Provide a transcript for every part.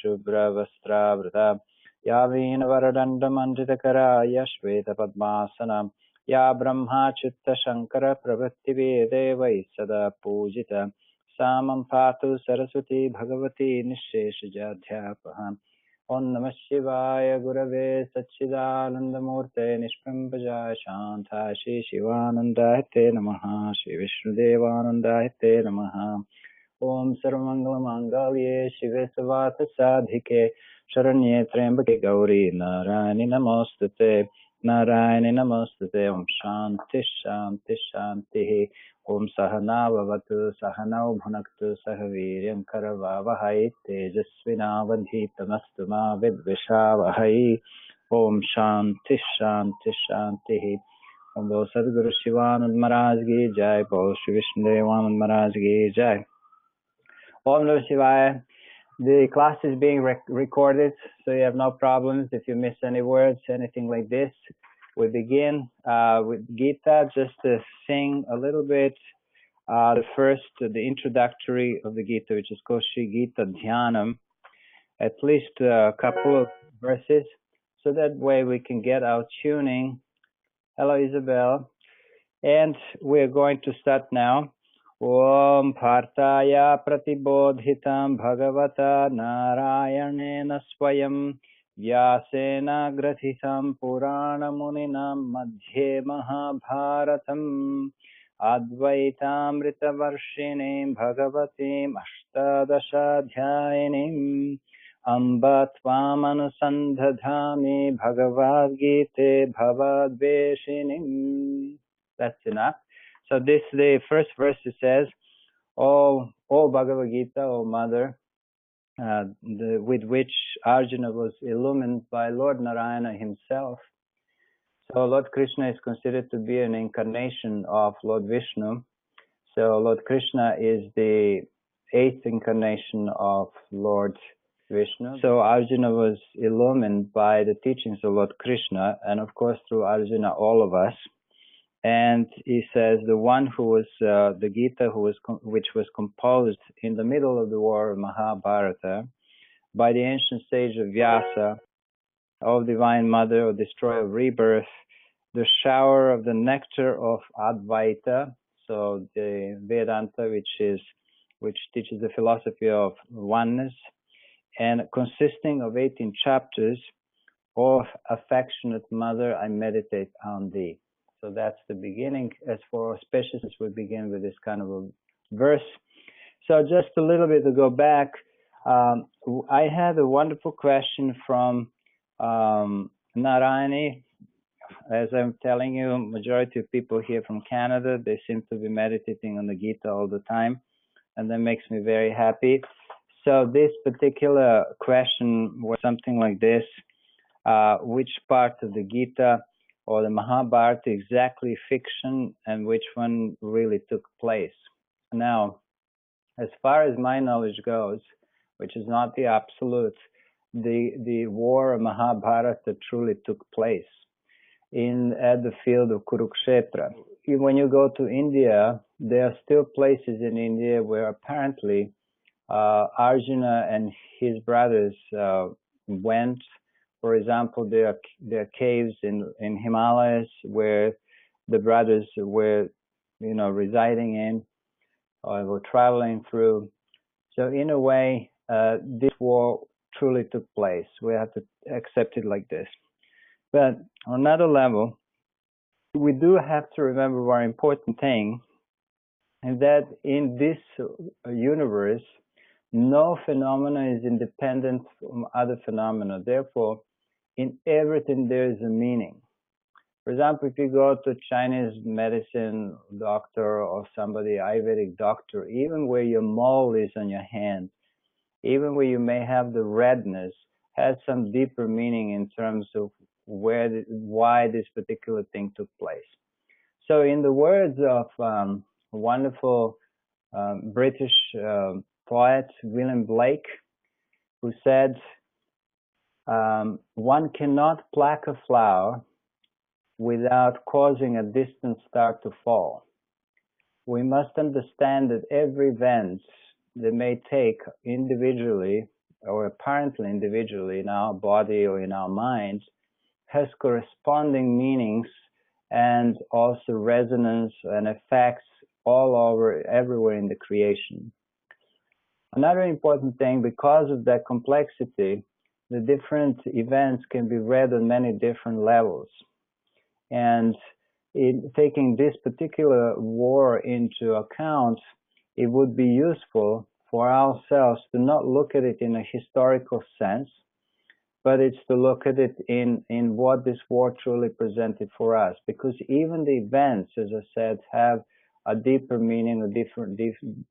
Shubhravastra Ya Veenavaradandamandritakara Shveta Padmasana Ya Brahma Chitta Shankara Pravritti Vedeva Sada Pujita Samam Patu Saraswati Bhagavati Nisheshajadhyapaham Om Namah Shivaya Gurave Satchidanandamurte Nishprambhaja Shanta Shri Shivananda Hite Namaha Shri Vishnudevananda Hite Namaha Om Sarvamangala Mangalye Shive Savata Sadhike Sharanye Trembake Gauri Narayani Namostate Narayani Namostate Om Shanti Shanti Shanti Om Sahana Vavatu Sahanau Bhunaktu Sahaviryam Karavavahai Tejasvinavadhitamastu Ma Vidvishavahai Om Shanti Shanti Shanti Om Bol Sadguru Shivanand Maharaj Ki Jai Bol Shri Vishnudevanand Maharaj Ki Jai Om Namah Shivaya. The class is being recorded, so you have no problems if you miss any words, anything like this. We begin with Gita, just to sing a little bit the introductory of the Gita, which is called Shri Gita Dhyanam, at least a couple of verses, so that way we can get our tuning. Hello, Isabel. And we're going to start now. Om Partaya Pratibodhitam Bhagavata Narayanena Swayam Vyasena Grathitam Purana Muninam Madhye Mahabharatam Advaitamrita Varshinim Bhagavatim Ashtadashadhyayinim Amba Tvam Anusandhadhami Bhagavad Gita Bhavadveshinim. That's enough. So the first verse says, "O Bhagavad Gita, O Mother, with which Arjuna was illumined by Lord Narayana himself." So Lord Krishna is considered to be an incarnation of Lord Vishnu. So Lord Krishna is the 8th incarnation of Lord Vishnu. So Arjuna was illumined by the teachings of Lord Krishna, and of course through Arjuna, all of us. And he says the one who was the Gita, which was composed in the middle of the war of Mahabharata by the ancient sage of Vyasa, of Divine Mother, or Destroyer of Rebirth, the shower of the nectar of Advaita, so the Vedanta, which teaches the philosophy of oneness, and consisting of 18 chapters. Of affectionate Mother, I meditate on thee. So that's the beginning. As for auspiciousness, we begin with this kind of a verse. So just a little bit to go back, I had a wonderful question from Narayani. As I'm telling you, majority of people here from Canada, they seem to be meditating on the Gita all the time, and that makes me very happy. So this particular question was something like this: which part of the Gita or the Mahabharata exactly fiction, and which one really took place? Now, as far as my knowledge goes, which is not the absolute, the war of Mahabharata truly took place at the field of Kurukshetra. When you go to India, there are still places in India where apparently Arjuna and his brothers went. For example, there are caves in Himalayas where the brothers were, residing in or were traveling through. So in a way, this war truly took place. We have to accept it like this. But on another level, we do have to remember a very important thing, and that in this universe, no phenomena is independent from other phenomena. Therefore, in everything there is a meaning. For example, if you go to a Chinese medicine doctor or somebody, Ayurvedic doctor, even where your mole is on your hand, even where you may have the redness, has some deeper meaning in terms of why this particular thing took place. So in the words of a wonderful British poet, William Blake, who said, one cannot pluck a flower without causing a distant star to fall. We must understand that every event that may take individually or apparently individually in our body or in our mind, has corresponding meanings and also resonance and effects all over, everywhere in the creation. Another important thing, because of that complexity, the different events can be read on many different levels. And in taking this particular war into account, it would be useful for ourselves to not look at it in a historical sense, but it's to look at it in what this war truly presented for us. Because even the events, as I said, have a deeper meaning, a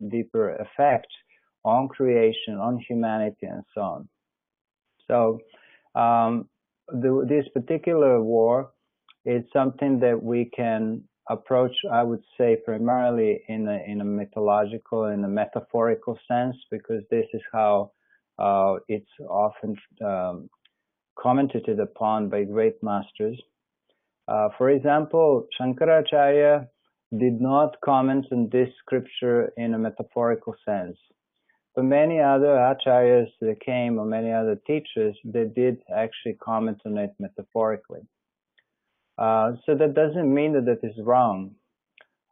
deeper effect on creation, on humanity, and so on. So this particular war is something that we can approach, I would say, primarily in a mythological, in a metaphorical sense, because this is how it's often commented upon by great masters. For example, Shankaracharya did not comment on this scripture in a metaphorical sense. But many other acharyas that came, or many other teachers, they did actually comment on it metaphorically. So that doesn't mean that that is wrong.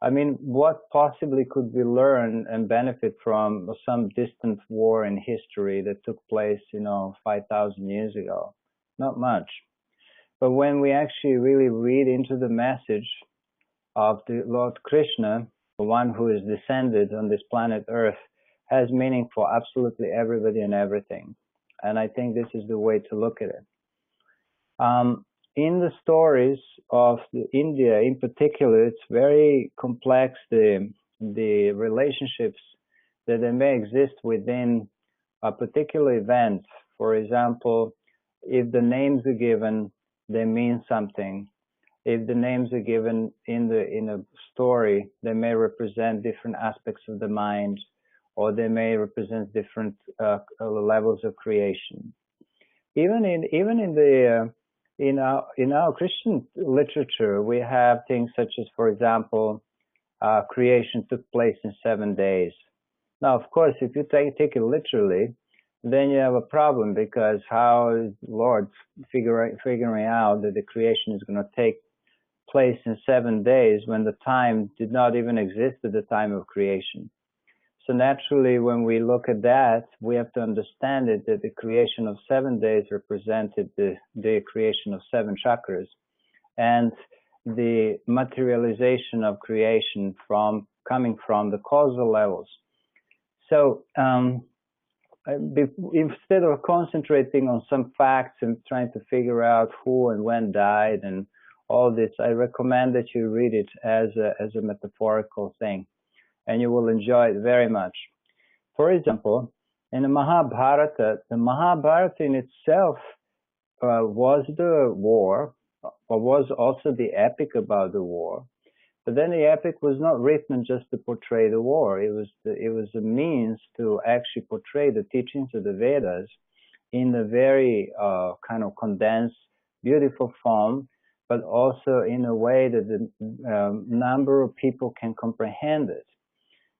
I mean, what possibly could we learn and benefit from some distant war in history that took place, 5,000 years ago? Not much. But when we actually really read into the message of the Lord Krishna, the one who is descended on this planet Earth, has meaning for absolutely everybody and everything. And I think this is the way to look at it. In the stories of India in particular, it's very complex, the relationships that they may exist within a particular event. For example, if the names are given, they mean something. If the names are given in a story, they may represent different aspects of the mind, or they may represent different levels of creation. Even in our Christian literature, we have things such as, for example, creation took place in 7 days. Now, of course, if you take it literally, then you have a problem, because how is the Lord figuring out that the creation is going to take place in 7 days when the time did not even exist at the time of creation? So naturally, when we look at that, we have to understand it that the creation of 7 days represented the creation of 7 chakras, and the materialization of creation coming from the causal levels. So instead of concentrating on some facts and trying to figure out who and when died and all this, I recommend that you read it as a metaphorical thing, and you will enjoy it very much. For example, in the Mahabharata in itself was the war, or was also the epic about the war. But then the epic was not written just to portray the war. It was a means to actually portray the teachings of the Vedas in a very kind of condensed, beautiful form, but also in a way that the number of people can comprehend it.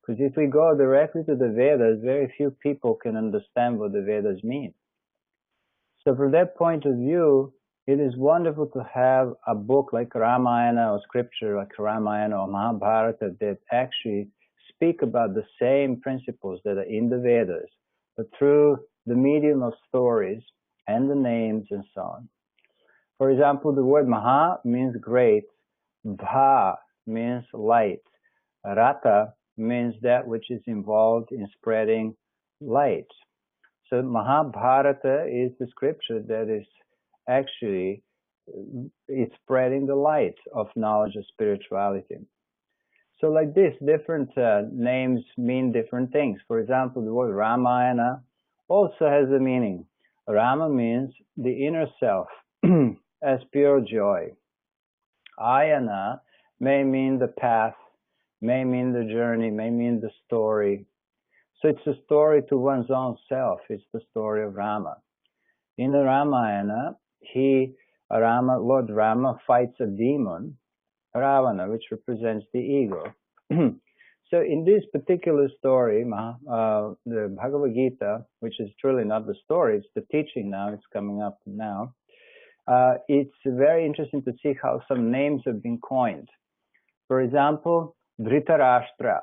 Because if we go directly to the Vedas, very few people can understand what the Vedas mean. So from that point of view, it is wonderful to have a book like Ramayana, or scripture like Ramayana or Mahabharata that actually speak about the same principles that are in the Vedas, but through the medium of stories and the names and so on. For example, the word Maha means great, Bha means light, Rata means that which is involved in spreading light. So Mahabharata is the scripture that is actually it's spreading the light of knowledge of spirituality. So like this, different names mean different things. For example, the word Ramayana also has a meaning. Rama means the inner self as pure joy. Ayana may mean the path, may mean the journey, may mean the story. So it's a story to one's own self. It's the story of Rama. In the Ramayana, Lord Rama fights a demon, Ravana, which represents the ego. So in this particular story, the Bhagavad Gita, which is truly not the story, it's the teaching now, it's coming up now. It's very interesting to see how some names have been coined. For example, Dhritarashtra,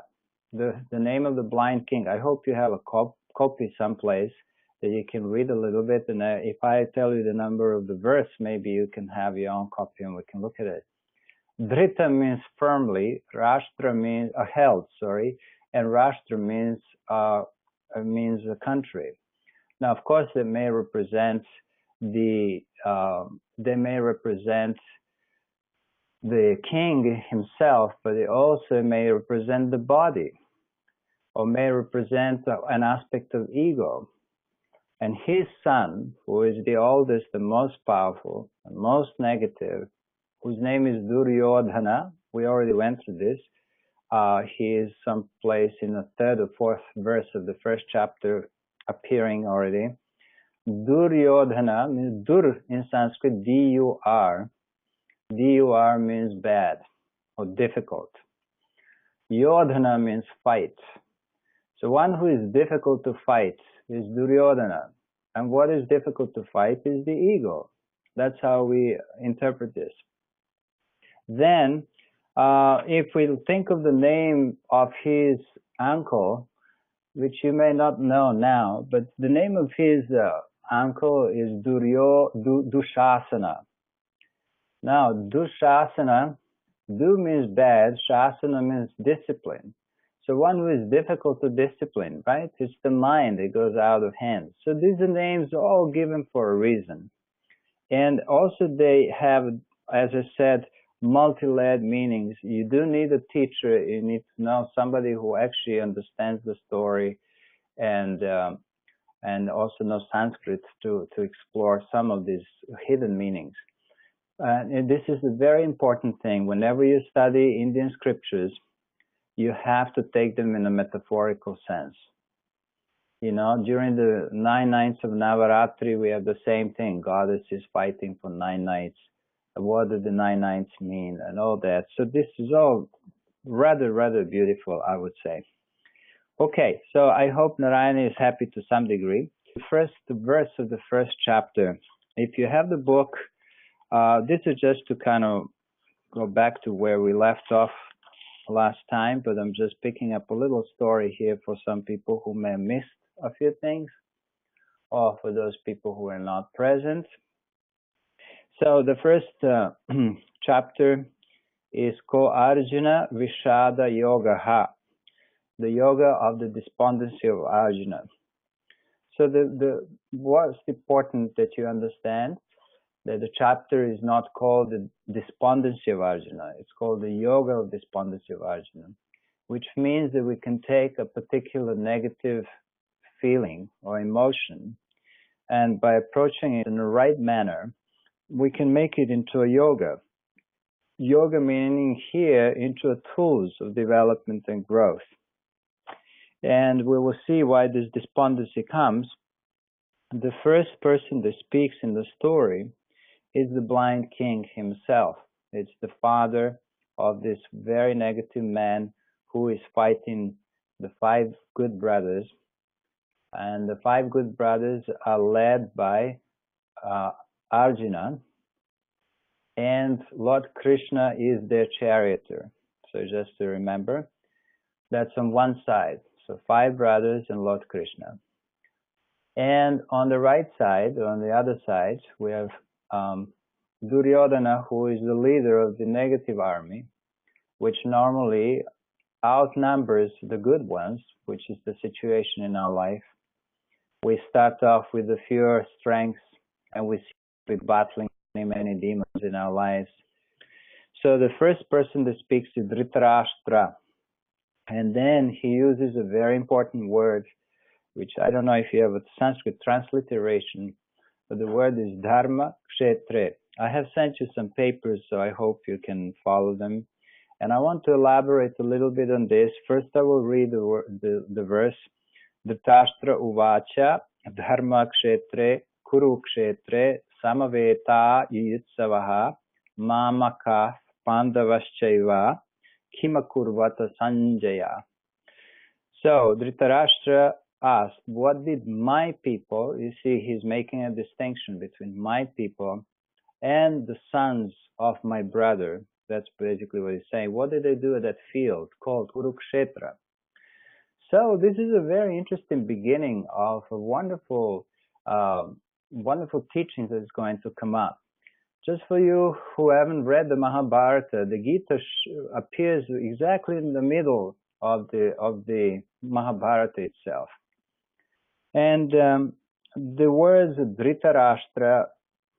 the name of the blind king. I hope you have a copy someplace that you can read a little bit. And if I tell you the number of the verse, maybe you can have your own copy and we can look at it. Dhrita means firmly, Rashtra means held, and Rashtra means a country. Now, of course, they may represent the king himself, but they also may represent the body, or may represent an aspect of ego. And his son, who is the oldest, the most powerful, and most negative, whose name is Duryodhana, we already went through this. He is someplace in the 3rd or 4th verse of the 1st chapter appearing already. Duryodhana means Dur in Sanskrit, D-U-R. D-U-R means bad or difficult. Yodhana means fight. So one who is difficult to fight is Duryodhana. And what is difficult to fight is the ego. That's how we interpret this. Then, if we think of the name of his uncle, which you may not know now, but the name of his uncle is Dushasana. Now, Dushasana, Du means bad, Shasana means discipline. So one who is difficult to discipline, right? It's the mind that goes out of hand. So these are names all given for a reason. And also they have, as I said, multi-layered meanings. You do need a teacher. You need to know somebody who actually understands the story and also knows Sanskrit to explore some of these hidden meanings. And this is a very important thing. Whenever you study Indian scriptures, you have to take them in a metaphorical sense. You know, during the 9 nights of Navaratri, we have the same thing. Goddess is fighting for 9 nights. What do the 9 nights mean and all that? So this is all rather beautiful, I would say. Okay, so I hope Narayana is happy to some degree. The first verse of the 1st chapter. If you have the book, this is just to kind of go back to where we left off last time, but I'm just picking up a little story here for some people who may have missed a few things, or for those people who are not present. So the first chapter is called Arjuna Vishada Yogaha, the yoga of the despondency of Arjuna. So what's important that you understand that the chapter is not called the despondency of Arjuna. It's called the yoga of despondency of Arjuna, which means that we can take a particular negative feeling or emotion, and by approaching it in the right manner, we can make it into a yoga. Yoga meaning here into a tools of development and growth. And we will see why this despondency comes. The first person that speaks in the story is the blind king himself. It's the father of this very negative man who is fighting the 5 good brothers. And the 5 good brothers are led by Arjuna, and Lord Krishna is their charioteer. So just to remember, that's on one side. So 5 brothers and Lord Krishna. And on the right side, or on the other side, we have Duryodhana, who is the leader of the negative army, which normally outnumbers the good ones, which is the situation in our life. We start off with a fewer strengths, and we see with battling many demons in our lives. So the first person that speaks is Dhritarashtra, and then he uses a very important word, which I don't know if you have a Sanskrit transliteration, but the word is Dharma Kshetra. I have sent you some papers, so I hope you can follow them. And I want to elaborate a little bit on this. First, I will read the verse. Dhritarashtra uvacha dharma kshetre kurukshetre samaveta yuyutsavaha mamaka pandavaschaiva kimakurvata sanjaya. So Dhritarashtra asked, what did my people, you see, he's making a distinction between my people and the sons of my brother. That's basically what he's saying. What did they do at that field called Kurukshetra? So this is a very interesting beginning of a wonderful, wonderful teaching that is going to come up. Just for you who haven't read the Mahabharata, the Gita appears exactly in the middle of the Mahabharata itself. And the words Dhritarashtra,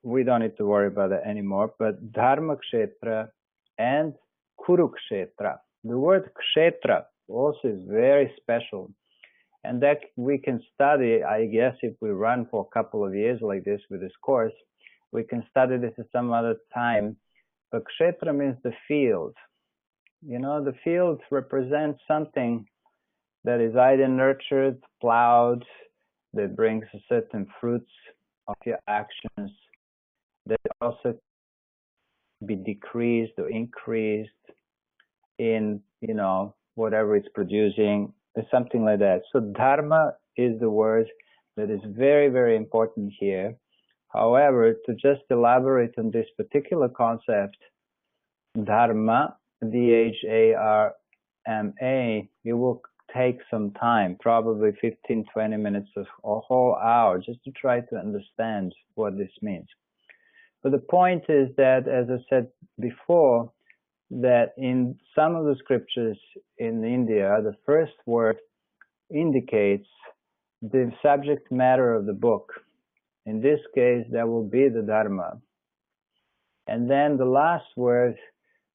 we don't need to worry about that anymore, but Dharmakshetra and Kurukshetra. The word Kshetra also is very special. And that we can study, I guess, if we run for a couple of years like this with this course, we can study this at some other time. But Kshetra means the field. You know, the field represents something that is either nurtured, plowed, that brings a certain fruits of your actions, that also be decreased or increased in, you know, whatever it's producing, or something like that. So dharma is the word that is very, very important here. However, to just elaborate on this particular concept, dharma, Dharma, it will take some time, probably 15, 20 minutes or a whole hour, just to try to understand what this means. But the point is that, as I said before, that in some of the scriptures in India, the first word indicates the subject matter of the book. In this case, that will be the Dharma. And then the last word,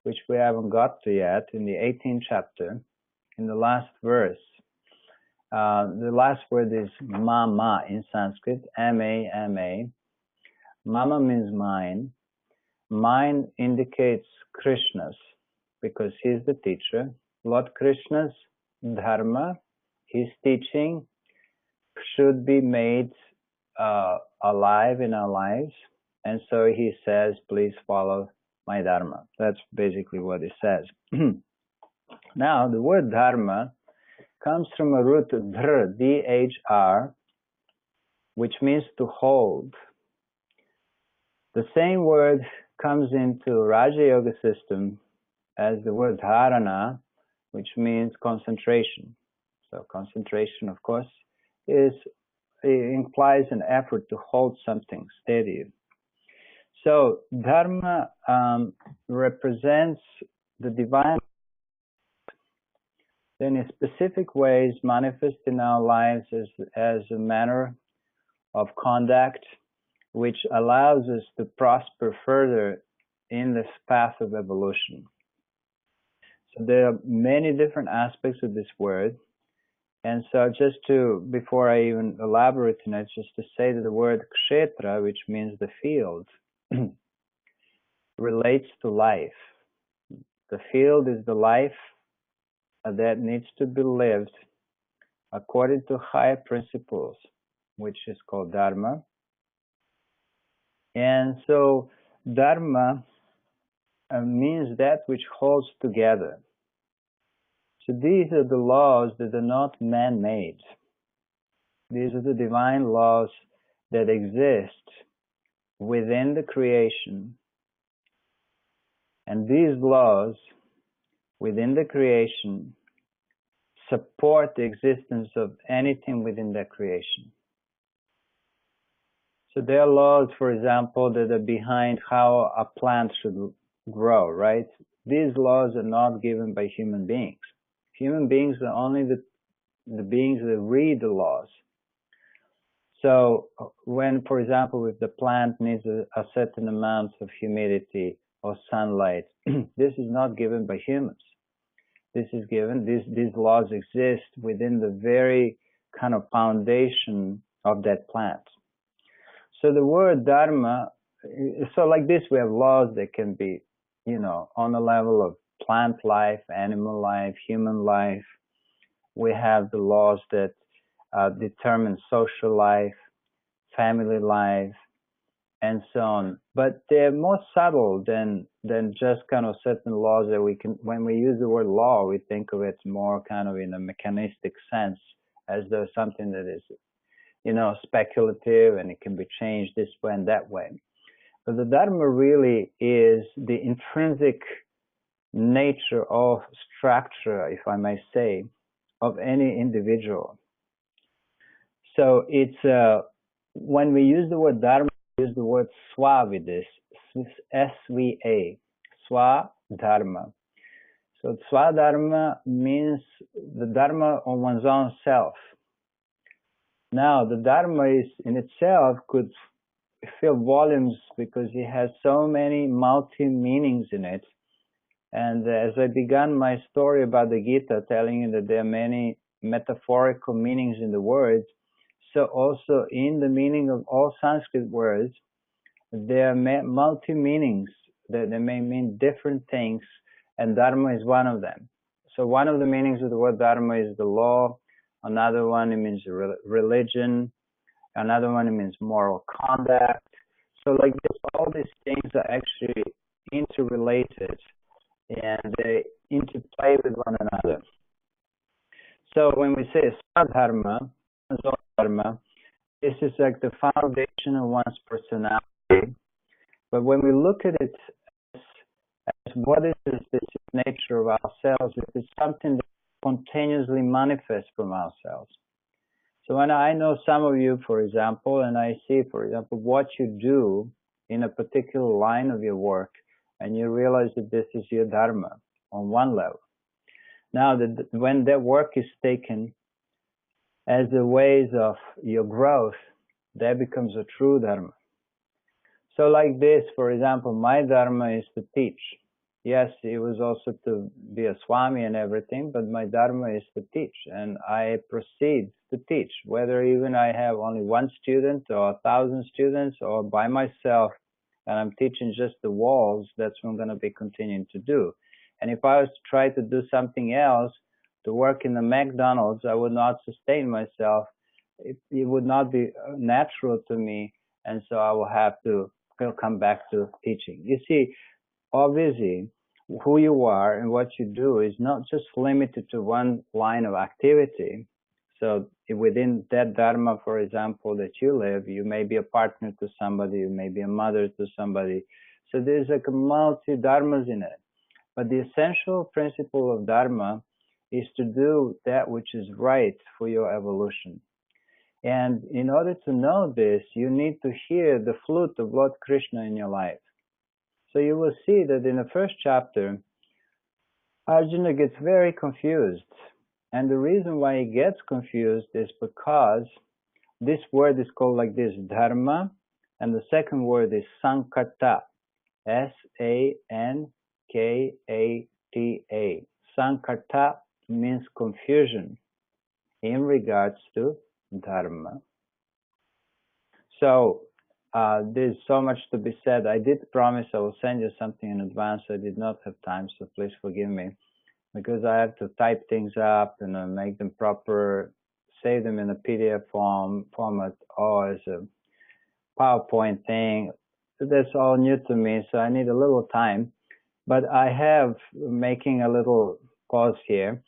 which we haven't got to yet, in the 18th chapter, in the last verse, the last word is mama in Sanskrit, M-A-M-A. Mama means mine. Mine indicates Krishna's, because he's the teacher. Lord Krishna's Dharma, his teaching, should be made alive in our lives. And so he says, please follow my Dharma. That's basically what he says. Now, the word Dharma comes from a root dhr, D-H-R, which means to hold. The same word comes into Raja Yoga system as the word dharana, which means concentration. So concentration, of course, it implies an effort to hold something steady. So dharma represents the divine in specific ways manifest in our lives as a manner of conduct which allows us to prosper further in this path of evolution. So there are many different aspects of this word. And so just to, before I even elaborate on it, just to say that the word kshetra, which means the field, relates to life. The field is the life that needs to be lived according to higher principles, which is called Dharma. And so Dharma means that which holds together. So these are the laws that are not man-made. These are the divine laws that exist within the creation. And these laws within the creation support the existence of anything within that creation. So there are laws, for example, that are behind how a plant should grow, right? These laws are not given by human beings. Human beings are only the beings that read the laws. So when, for example, if the plant needs a certain amount of humidity or sunlight, this is not given by humans. This is given, these laws exist within the very kind of foundation of that plant. So the word Dharma, so like this, we have laws that can be, you know, on the level of plant life, animal life, human life. We have the laws that determine social life, family life, and so on. But they're more subtle than just kind of certain laws that we can. When we use the word law, we think of it more kind of in a mechanistic sense, as though something that is, speculative and it can be changed this way and that way. But the Dharma really is the intrinsic nature of structure, if I may say, of any individual. So it's when we use the word Dharma, we use the word Swa with this, S-V-A, Swa Dharma. So Swa Dharma means the Dharma on one's own self. Now, the Dharma is in itself could fill volumes because it has so many multi-meanings in it. And as I began my story about the Gita, telling you that there are many metaphorical meanings in the words, so also in the meaning of all Sanskrit words, there are multi-meanings, that they may mean different things, and Dharma is one of them. So one of the meanings of the word Dharma is the law, another one it means religion, another one it means moral conduct. So like this, all these things are actually interrelated and they interplay with one another. So when we say Sadharma, Dharma, this is like the foundation of one's personality. But when we look at it as what is the specific nature of ourselves, it is something that spontaneously manifests from ourselves. So when I know some of you, for example, and I see, for example, what you do in a particular line of your work, and you realize that this is your Dharma on one level. Now, when that work is taken as the ways of your growth, that becomes a true Dharma. So like this, for example, my Dharma is to teach. Yes, it was also to be a Swami and everything, but my Dharma is to teach, and I proceed to teach, whether even I have only one student or 1,000 students or by myself, and I'm teaching just the walls, that's what I'm going to be continuing to do. And if I was to try to do something else, to work in the McDonald's, I would not sustain myself. It would not be natural to me, and so I will have to come back to teaching. You see, obviously, who you are and what you do is not just limited to one line of activity. So within that Dharma, for example, that you live, you may be a partner to somebody, you may be a mother to somebody. So there's like a multi-dharmas in it. But the essential principle of Dharma is to do that which is right for your evolution. And in order to know this, you need to hear the flute of Lord Krishna in your life. So you will see that in the first chapter, Arjuna gets very confused. And the reason why he gets confused is because this word is called like this, Dharma, and the second word is Sankarta, S-A-N-K-A-T-A. Sankarta means confusion in regards to Dharma. So there's so much to be said. I did promise I will send you something in advance. I did not have time, so please forgive me, because I have to type things up and make them proper, save them in a PDF format or as a PowerPoint thing. That's all new to me, so I need a little time. But I have, making a little pause here,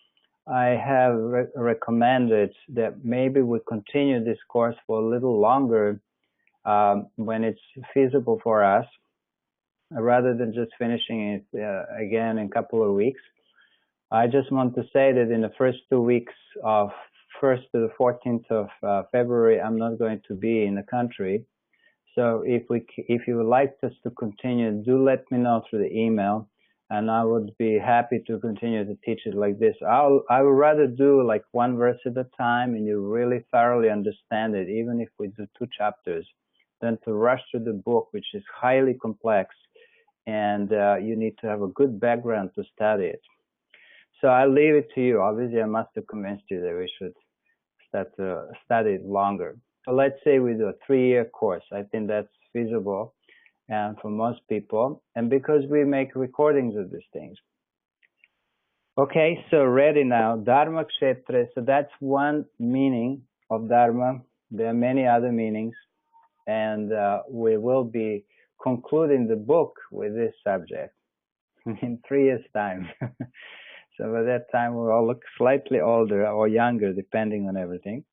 I have recommended that maybe we continue this course for a little longer when it's feasible for us, rather than just finishing it again in a couple of weeks. I just want to say that in the first 2 weeks of 1st to the 14th of February, I'm not going to be in the country. So if you would like us to continue, do let me know through the email, and I would be happy to continue to teach it like this. I would rather do like one verse at a time, and you really thoroughly understand it, even if we do 2 chapters, than to rush through the book, which is highly complex, and you need to have a good background to study it. So I leave it to you. Obviously, I must have convinced you that we should start to study it longer. So let's say we do a 3-year course. I think that's feasible and for most people, and because we make recordings of these things. Okay, so ready now. Dharma Kshetra. So that's one meaning of Dharma. There are many other meanings. and we will be concluding the book with this subject in 3 years' time. So by that time we'll all look slightly older or younger, depending on everything.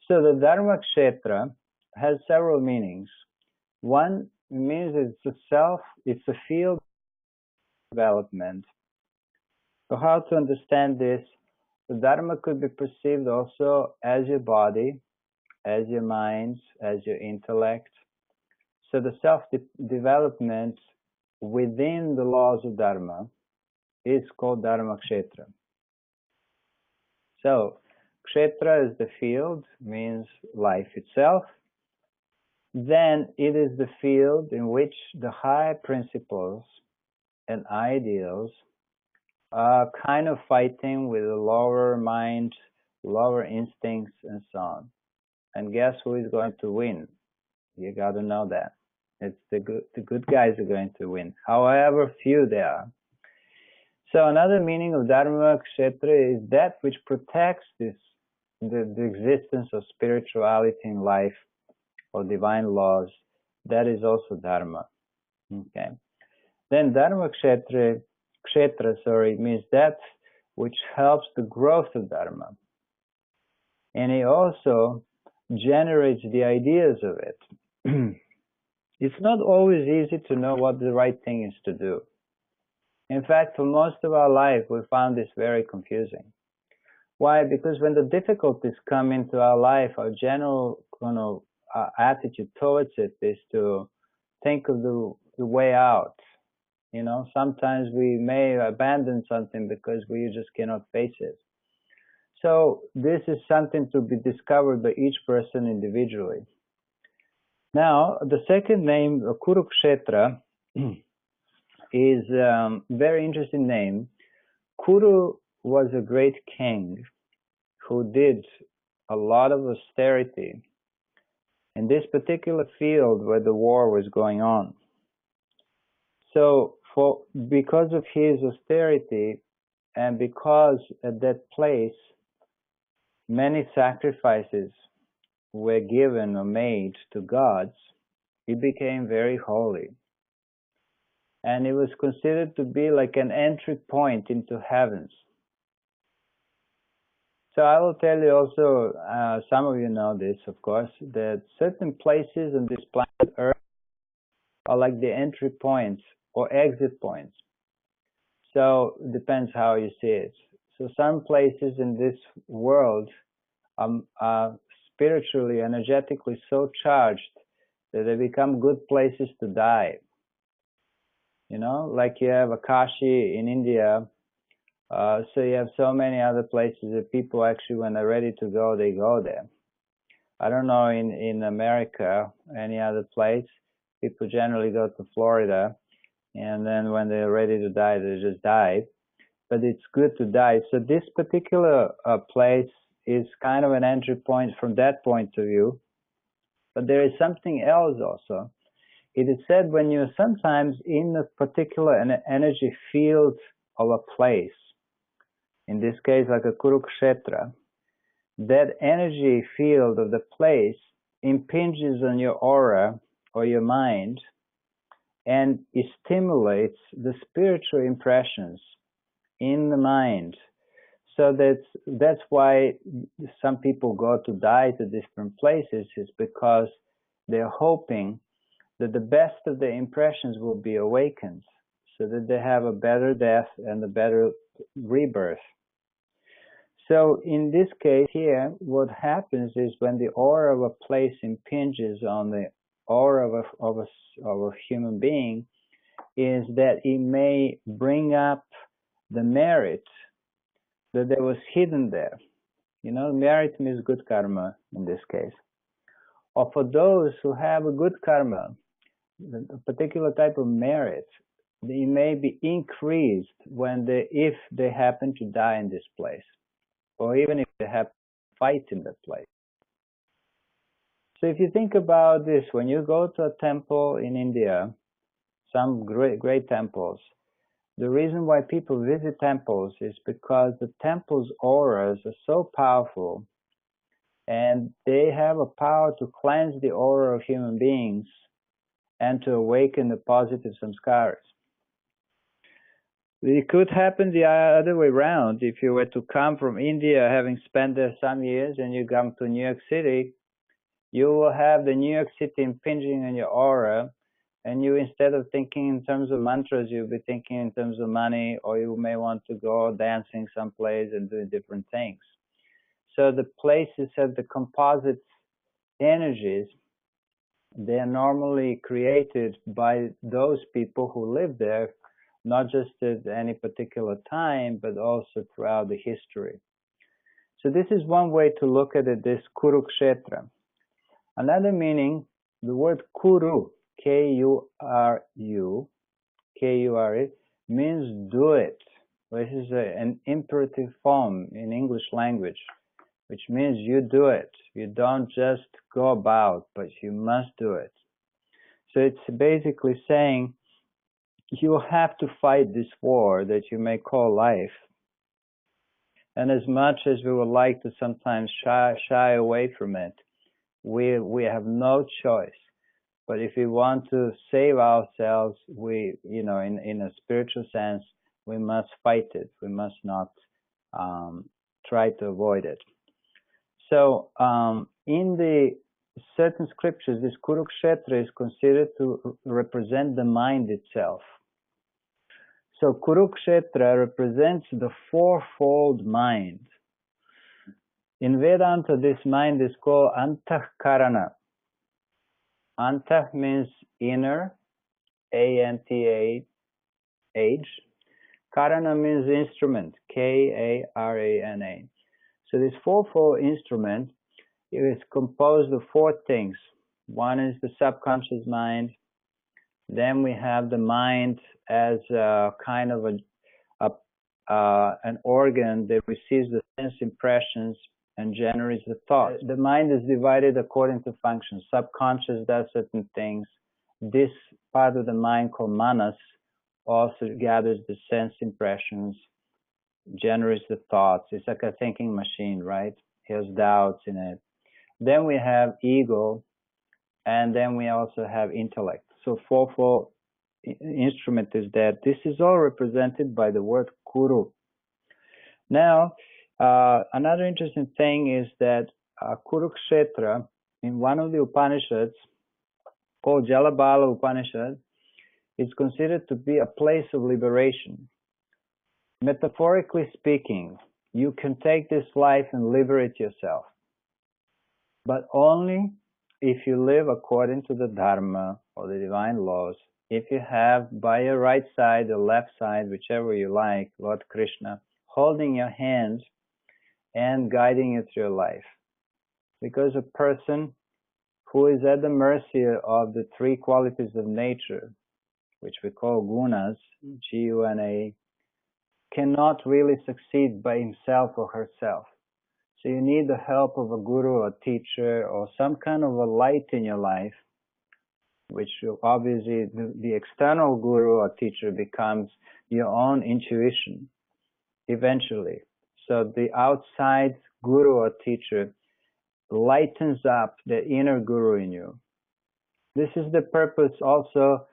So the Dharma Kshetra has several meanings. One means it's a field of development. So how to understand this? The Dharma could be perceived also as your body, as your mind, as your intellect. So the self-development within the laws of Dharma is called Dharma Kshetra. So Kshetra is the field, means life itself. Then it is the field in which the high principles and ideals are kind of fighting with the lower mind, lower instincts, and so on. And guess who is going to win? You got to know that. It's the good guys are going to win, however few they are. So another meaning of Dharma Kshetra is that which protects the existence of spirituality in life or divine laws. That is also Dharma. Okay. Then Dharma Kshetra means that which helps the growth of Dharma. And it also generates the ideas of it. It's not always easy to know what the right thing is to do. In fact, for most of our life, we found this very confusing. Why? Because when the difficulties come into our life, our general attitude towards it is to think of the way out. You know, sometimes we may abandon something because we just cannot face it. So this is something to be discovered by each person individually. Now, the second name, Kurukshetra, is a very interesting name. Kuru was a great king who did a lot of austerity in this particular field where the war was going on. So because of his austerity and because at that place many sacrifices were given or made to gods, it became very holy. And it was considered to be like an entry point into heavens. So I will tell you also, some of you know this, of course, that certain places on this planet Earth are like the entry points or exit points. So it depends how you see it. So some places in this world are spiritually, energetically so charged that they become good places to die. You know, like you have Akashi in India. So you have so many other places that people actually, when they're ready to go, they go there. I don't know in America, any other place, people generally go to Florida, and then when they're ready to die, they just die. But it's good to die. So this particular place is kind of an entry point from that point of view. But there is something else also. It is said when you're sometimes in a particular energy field of a place, in this case like a Kurukshetra, that energy field of the place impinges on your aura or your mind, and it stimulates the spiritual impressions in the mind. So that's why some people go to die to different places, is because they're hoping that the best of the impressions will be awakened, so that they have a better death and a better rebirth. So in this case here, what happens is when the aura of a place impinges on the aura of a human being, is that it may bring up the merit that there was hidden there. You know, merit means good karma in this case. Or for those who have a good karma, a particular type of merit, it may be increased if they happen to die in this place, or even if they have to fight in that place. So if you think about this, when you go to a temple in India, some great temples, the reason why people visit temples is because the temple's auras are so powerful and they have a power to cleanse the aura of human beings and to awaken the positive samskaras. It could happen the other way around. If you were to come from India, having spent there some years, and you come to New York City, you will have the New York City impinging on your aura, and you, instead of thinking in terms of mantras, you'll be thinking in terms of money, or you may want to go dancing someplace and doing different things. So the places have the composite energies. They are normally created by those people who live there, not just at any particular time, but also throughout the history. So this is one way to look at it, this Kurukshetra. Another meaning, the word Kuru, K-U-R-U, K-U-R-E, means do it. This is an imperative form in English language, which means you do it. You don't just go about, but you must do it. So it's basically saying you have to fight this war that you may call life. And as much as we would like to sometimes shy away from it, we have no choice. But if we want to save ourselves, we, in a spiritual sense, we must fight it. We must not try to avoid it. So in the certain scriptures, this Kurukshetra is considered to represent the mind itself. So Kurukshetra represents the fourfold mind. In Vedanta, this mind is called Antahkarana. Antah means inner, A-N-T-A-H. Karana means instrument, K-A-R-A-N-A. So this fourfold instrument is composed of four things. One is the subconscious mind. Then we have the mind as a kind of an organ that receives the sense impressions and generates the thoughts. The mind is divided according to functions. Subconscious does certain things. This part of the mind called manas also gathers the sense impressions, generates the thoughts. It's like a thinking machine, right? It has doubts in it. Then we have ego, and then we also have intellect. So fourfold instrument is that. This is all represented by the word Kuru. Now, another interesting thing is that Kurukshetra, in one of the Upanishads, called Jalabala Upanishad, is considered to be a place of liberation. Metaphorically speaking, you can take this life and liberate yourself, but only if you live according to the Dharma or the divine laws. If you have by your right side or left side, whichever you like, Lord Krishna, holding your hand and guiding you through your life. Because a person who is at the mercy of the three qualities of nature, which we call gunas, G-U-N-A, cannot really succeed by himself or herself. So you need the help of a guru or teacher or some kind of a light in your life, which obviously the external guru or teacher becomes your own intuition eventually. So the outside guru or teacher lightens up the inner guru in you. This is the purpose also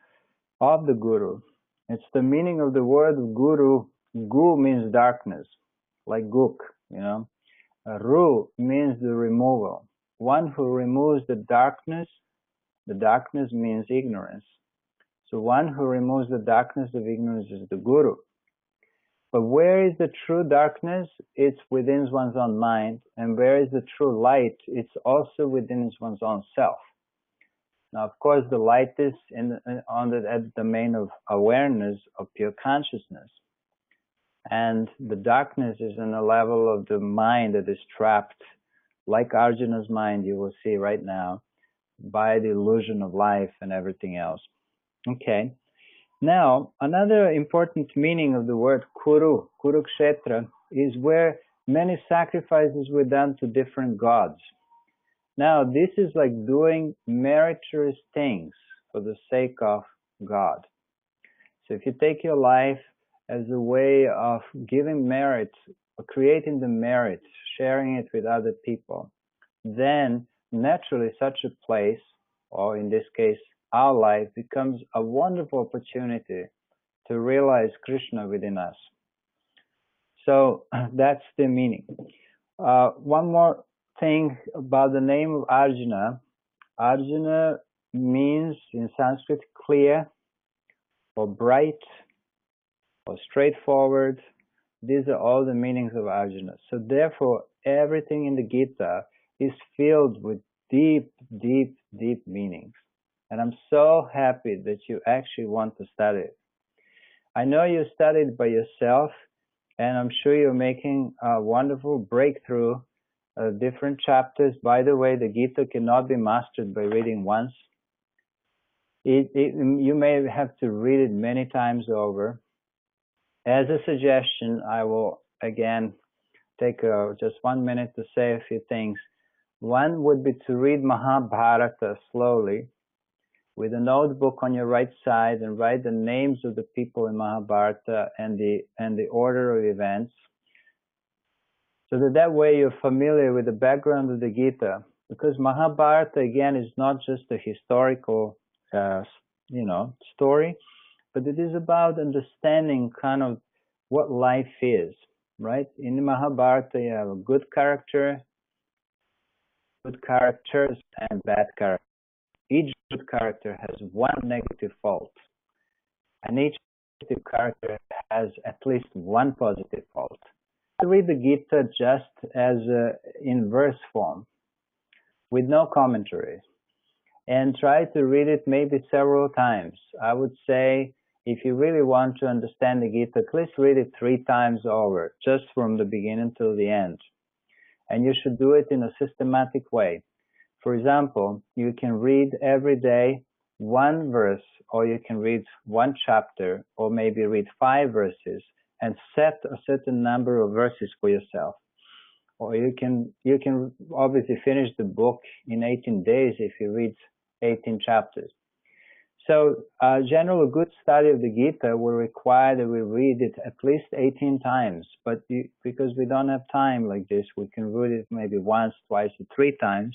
of the guru. It's the meaning of the word guru. Gu means darkness, like guk, Ru means the removal. One who removes the darkness means ignorance. So one who removes the darkness of ignorance is the guru. But where is the true darkness? It's within one's own mind. And where is the true light? It's also within one's own self. Now, of course, the light is on the domain of awareness, of pure consciousness. And the darkness is on the level of the mind that is trapped, like Arjuna's mind, you will see right now, by the illusion of life and everything else. Okay. Now, another important meaning of the word Kuru, Kurukshetra, is where many sacrifices were done to different gods. Now, this is like doing meritorious things for the sake of God. So if you take your life as a way of giving merit, or creating the merit, sharing it with other people, then naturally such a place, or in this case, our life, becomes a wonderful opportunity to realize Krishna within us. So that's the meaning. One more thing about the name of Arjuna. Arjuna means in Sanskrit clear or bright or straightforward. These are all the meanings of Arjuna. So therefore, everything in the Gita is filled with deep, deep, deep meanings. And I'm so happy that you actually want to study it. I know you studied by yourself, and I'm sure you're making a wonderful breakthrough different chapters. By the way, the Gita cannot be mastered by reading once. You may have to read it many times over. As a suggestion, I will again take just 1 minute to say a few things. One would be to read Mahabharata slowly with a notebook on your right side and write the names of the people in Mahabharata and the order of events. So that way you're familiar with the background of the Gita, because Mahabharata again is not just a historical story, but it is about understanding kind of what life is, right? In the Mahabharata you have a good characters and bad characters. Each good character has one negative fault, and each negative character has at least one positive fault. Read the Gita just as in verse form, with no commentaries, and try to read it maybe several times. I would say if you really want to understand the Gita, at least read it 3 times over, just from the beginning till the end. And you should do it in a systematic way. For example, you can read every day 1 verse, or you can read 1 chapter, or maybe read 5 verses, and set a certain number of verses for yourself. Or you can obviously finish the book in 18 days if you read 18 chapters. So generally, a good study of the Gita will require that we read it at least 18 times. But because we don't have time like this, we can read it maybe once, twice, or 3 times.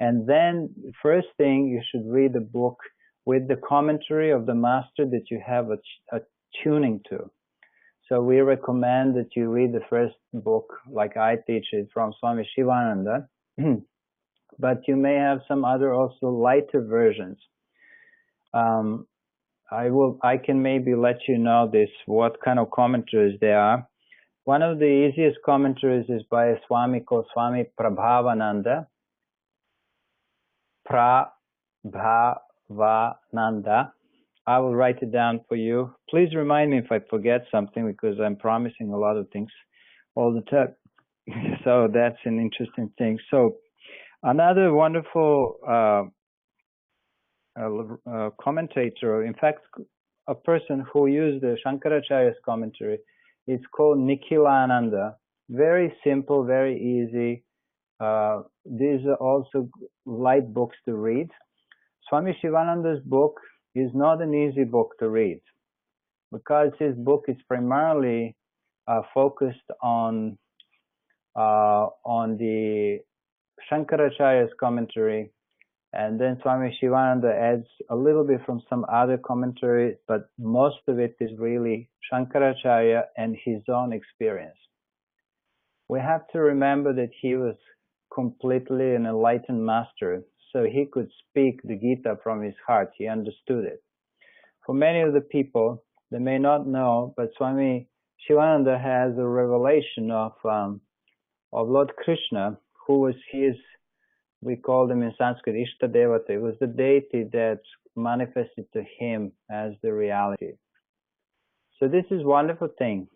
And then, first thing, you should read the book with the commentary of the master that you have a tuning to. So we recommend that you read the first book, like I teach it, from Swami Shivananda. But you may have some other also lighter versions. I can maybe let you know this, what kind of commentaries there are. One of the easiest commentaries is by a Swami called Swami Prabhavananda. Prabhavananda. I will write it down for you. Please remind me if I forget something, because I'm promising a lot of things all the time. So that's an interesting thing. So another wonderful commentator, in fact, a person who used the Shankaracharya's commentary, it's called Nikhilananda. Very simple, very easy. These are also light books to read. Swami Shivananda's book is not an easy book to read, because his book is primarily focused on the Shankaracharya's commentary, and then Swami Shivananda adds a little bit from some other commentary, but most of it is really Shankaracharya and his own experience. We have to remember that he was completely an enlightened master, so he could speak the Gita from his heart. He understood it. For many of the people, they may not know, but Swami Shivananda has a revelation of Lord Krishna, who was his, we call them in Sanskrit, Ishta Devata. It was the deity that manifested to him as the reality. So this is a wonderful thing.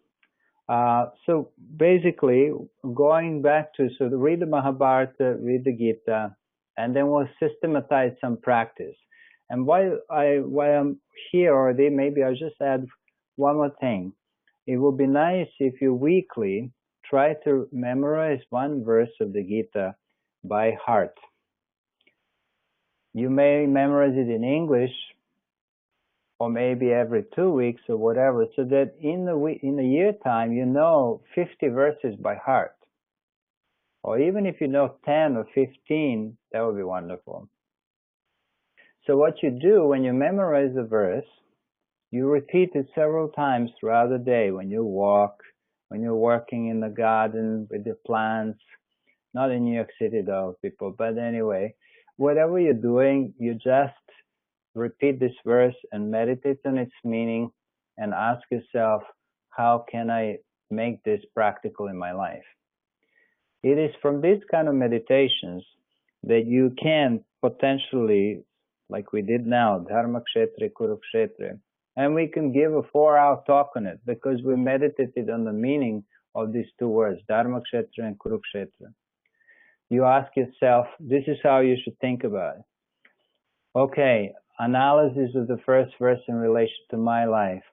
So basically, going back to, read the Mahabharata, read the Gita, and then we'll systematize some practice. And while I'm here already, maybe I'll just add one more thing. It would be nice if you weekly try to memorize 1 verse of the Gita by heart. You may memorize it in English, or maybe every 2 weeks or whatever, so that in a year time you know 50 verses by heart, or even if you know 10 or 15, that would be wonderful. So what you do when you memorize the verse, you repeat it several times throughout the day when you walk, when you're working in the garden with the plants, not in New York City though, people, but anyway, whatever you're doing, you just repeat this verse and meditate on its meaning and ask yourself, how can I make this practical in my life? It is from these kind of meditations that you can potentially, like we did now, Dharma Kshetra, Kurukshetra, and we can give a 4-hour talk on it because we meditated on the meaning of these two words, Dharma Kshetra and Kurukshetra. You ask yourself, this is how you should think about it. Okay, analysis of the first verse in relation to my life.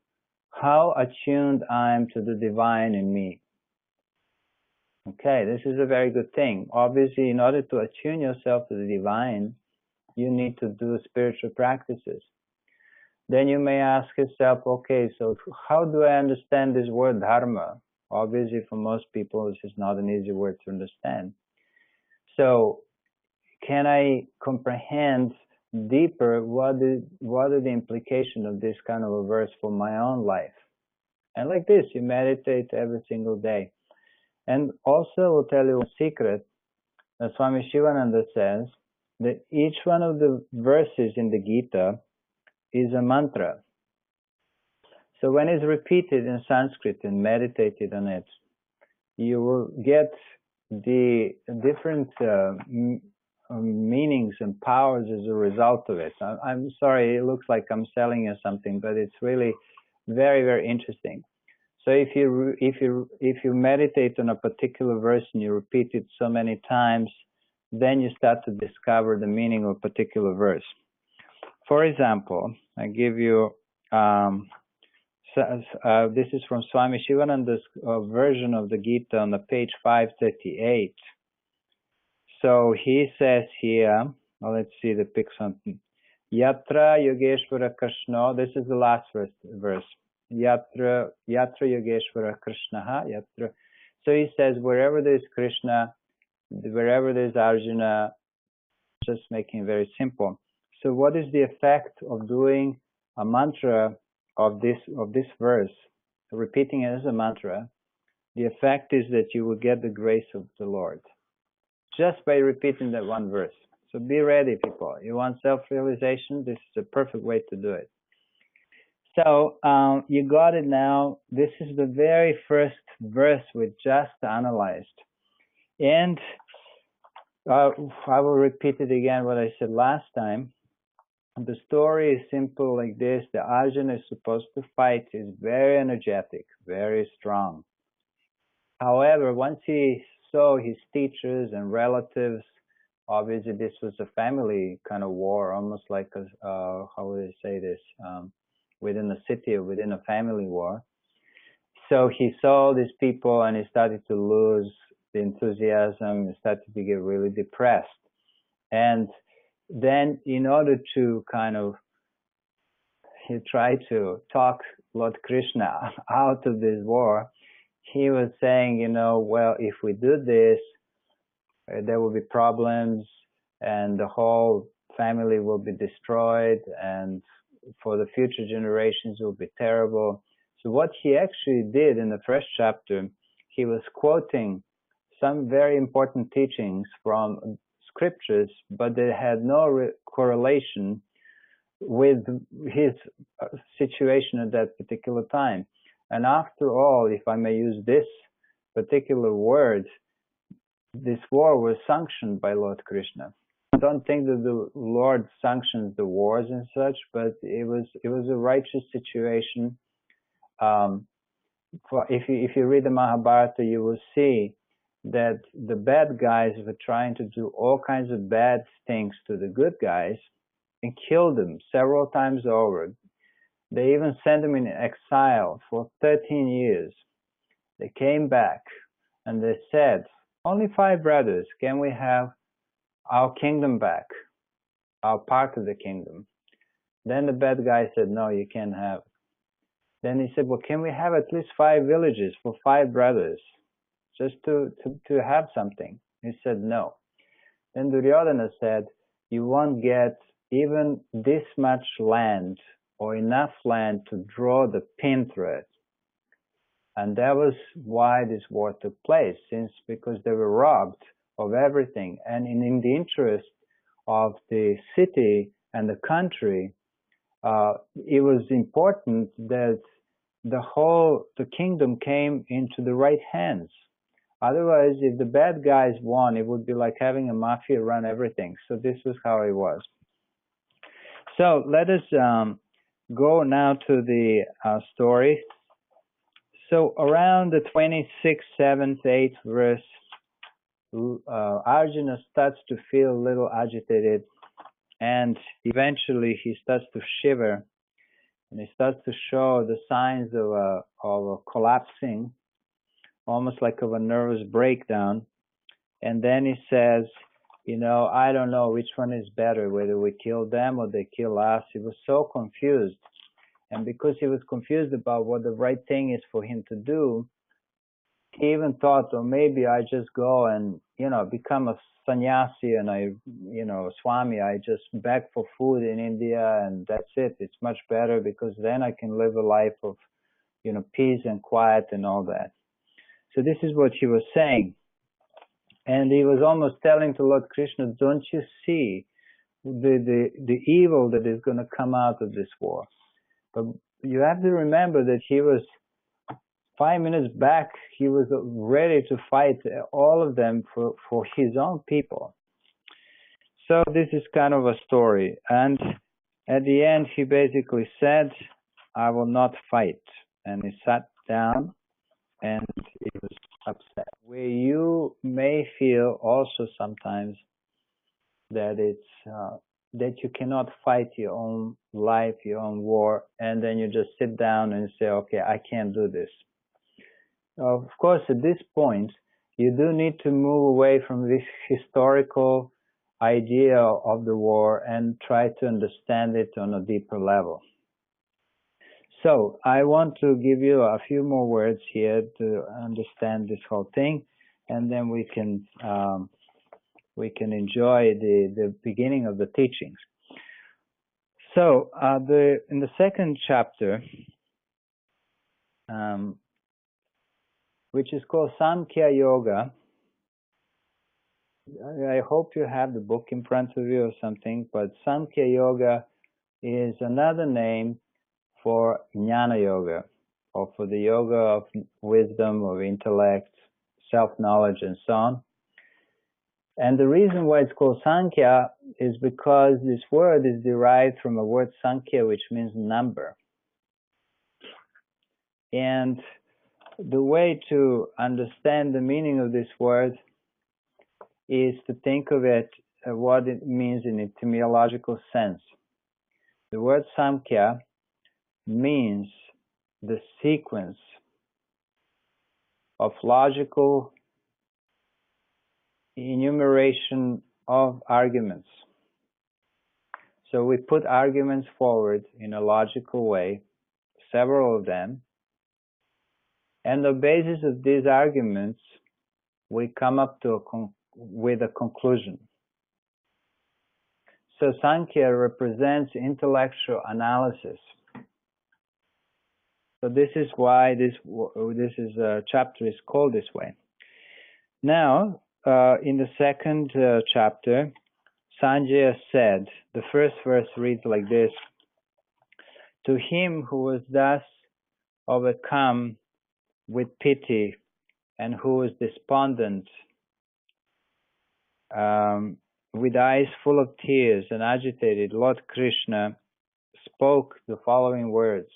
How attuned I am to the divine in me. Okay, this is a very good thing. Obviously, in order to attune yourself to the divine, you need to do spiritual practices. Then you may ask yourself, okay, so how do I understand this word dharma? Obviously, for most people, this is not an easy word to understand. So, can I comprehend deeper what are the implications of this kind of a verse for my own life? And like this, you meditate every single day. And also, I'll tell you a secret. Swami Shivananda says that each one of the verses in the Gita is a mantra. So when it's repeated in Sanskrit and meditated on it, you will get the different meanings and powers as a result of it. I'm sorry, it looks like I'm selling you something, but it's really very, very interesting. So if you meditate on a particular verse and you repeat it so many times, then you start to discover the meaning of a particular verse. For example, I give you this is from Swami Shivananda's version of the Gita on the page 538. So he says here, well, let's see the pick something. Yatra Yogeshwara Krishna. This is the last verse. Yatra Yogeshwara Krishna. Yatra. So he says, wherever there is Krishna, wherever there is Arjuna, just making it very simple. So what is the effect of doing a mantra of this verse, repeating it as a mantra? The effect is that you will get the grace of the Lord just by repeating that one verse. So be ready, people. You want self-realization? This is a perfect way to do it. So you got it now. This is the very first verse we just analyzed. And I will repeat it again what I said last time. The story is simple like this. The Arjuna is supposed to fight. He's very energetic, very strong. However, once he saw his teachers and relatives, obviously this was a family kind of war, almost like a, how would I say this, within a city or within a family war. So he saw these people and he started to lose the enthusiasm, he started to get really depressed. And then in order to kind of, he tried to talk Lord Krishna out of this war, he was saying, you know, well, if we do this, there will be problems and the whole family will be destroyed and for the future generations it will be terrible. So what he actually did in the first chapter, he was quoting some very important teachings from scriptures, but they had no correlation with his situation at that particular time. And after all, if I may use this particular word, this war was sanctioned by Lord Krishna. I don't think that the Lord sanctions the wars and such, but it was a righteous situation. If you read the Mahabharata, you will see that the bad guys were trying to do all kinds of bad things to the good guys and killed them several times over. They even sent them in exile for 13 years. They came back and they said, only 5 brothers, can we have our kingdom back, our part of the kingdom? Then the bad guy said, no, you can't have it. Then he said, well, can we have at least 5 villages for 5 brothers, just to have something? He said no. Then Duryodhana said, you won't get even this much land or enough land to draw the pin thread. And that was why this war took place, because they were robbed of everything. And in the interest of the city and the country, it was important that the kingdom came into the right hands. Otherwise, if the bad guys won, it would be like having a mafia run everything. So this was how it was. So let us go now to the story. So around the 26th, 7th, 8th verse, Arjuna starts to feel a little agitated, and eventually he starts to shiver, and he starts to show the signs of a collapsing, almost like of a nervous breakdown. And then he says, I don't know which one is better, whether we kill them or they kill us. He was so confused. And because he was confused about what the right thing is for him to do, he even thought, oh, maybe I just go and, become a sannyasi and Swami, I just beg for food in India and that's it. It's much better because then I can live a life of, peace and quiet and all that. So this is what he was saying. And he was almost telling to Lord Krishna, don't you see the evil that is going to come out of this war? But you have to remember that he was 5 minutes back, he was ready to fight all of them for his own people. So this is kind of a story. And at the end, he basically said, I will not fight. And he sat down and he was upset. Where you may feel also sometimes that that you cannot fight your own life, your own war, and then you just sit down and say, okay, I can't do this. Of course, at this point, you do need to move away from this historical idea of the war and try to understand it on a deeper level. So I want to give you a few more words here to understand this whole thing, and then we can enjoy the beginning of the teachings. So in the second chapter, which is called Samkhya Yoga, I hope you have the book in front of you or something, but Samkhya Yoga is another name for Jnana Yoga, or for the yoga of wisdom, of intellect, self-knowledge, and so on. And the reason why it's called Sankhya is because this word is derived from a word Sankhya, which means number. And the way to understand the meaning of this word is to think of it, what it means in etymological sense. The word Samkhya means the sequence of logical enumeration of arguments. So we put arguments forward in a logical way, several of them, and on the basis of these arguments, we come up to with a conclusion. So Sankhya represents intellectual analysis. So this is why this chapter is called this way. Now, in the second chapter, Sanjaya said, the first verse reads like this: to him who was thus overcome with pity and who was despondent, with eyes full of tears and agitated, Lord Krishna spoke the following words.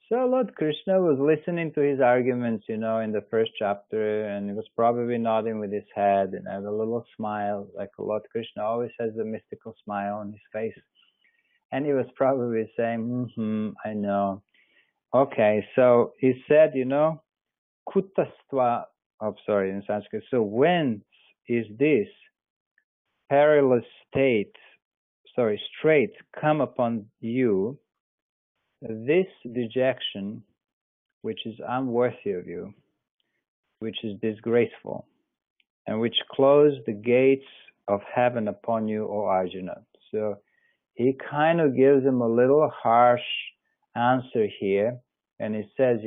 So Lord Krishna was listening to his arguments, in the first chapter, and he was probably nodding with his head and had a little smile, like Lord Krishna always has a mystical smile on his face. And he was probably saying, I know. Okay, so he said, Kutastva, in Sanskrit. So whence is this perilous strait come upon you, this dejection, which is unworthy of you, which is disgraceful. and which close the gates of heaven upon you, O Arjuna. So he kind of gives him a little harsh answer here, and he says,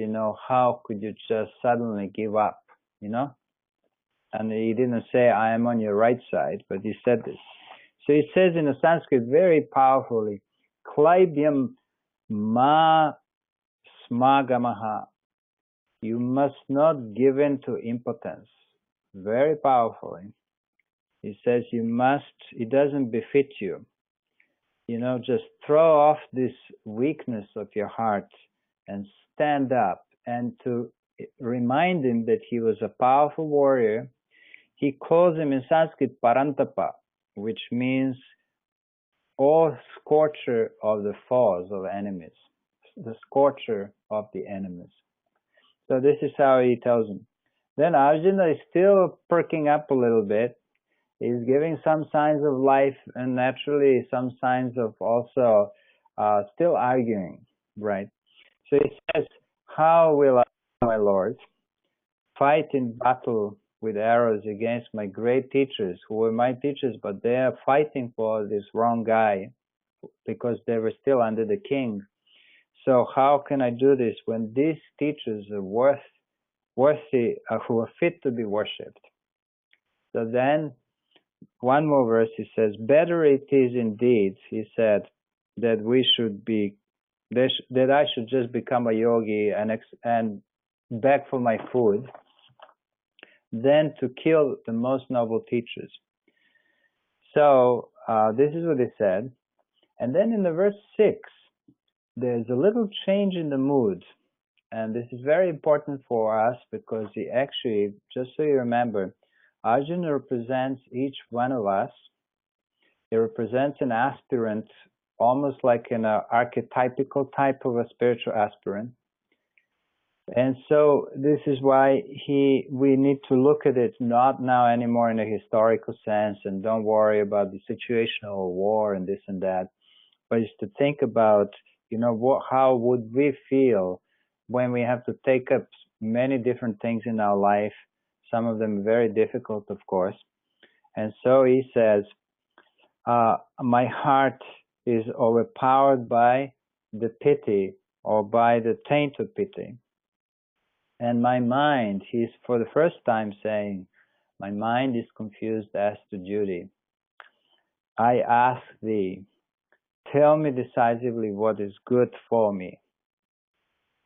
how could you just suddenly give up, And he didn't say, I am on your right side, but he said this. So he says in the Sanskrit very powerfully, Klaibyam ma smagamaha. You must not give in to impotence. Very powerfully. He says you must, it doesn't befit you. Just throw off this weakness of your heart and stand up. And to remind him that he was a powerful warrior, he calls him in Sanskrit Parantapa, which means all scorcher of the foes, of enemies, the scorcher of the enemies. So this is how he tells him. Then Arjuna is still perking up a little bit. He's giving some signs of life and naturally some signs of also still arguing, right? So he says, how will I, my lord, fight in battle with arrows against my great teachers, who were my teachers, but they are fighting for this wrong guy because they were still under the king. So how can I do this when these teachers are worthy, who are fit to be worshipped? So then, one more verse, he says, better it is indeed, he said, that that I should just become a yogi and beg for my food, than to kill the most noble teachers. So this is what he said. And then in the verse 6, there's a little change in the mood. And this is very important for us because he actually, just so you remember, Arjuna represents each one of us. He represents an aspirant, almost like an archetypical type of a spiritual aspirant. And so this is why we need to look at it not now anymore in a historical sense and don't worry about the situational war and this and that, but is to think about, how would we feel when we have to take up many different things in our life, some of them very difficult, of course. And so he says, my heart is overpowered by the pity or by the taint of pity. And my mind, he's for the first time saying, my mind is confused as to duty. I ask thee, tell me decisively what is good for me.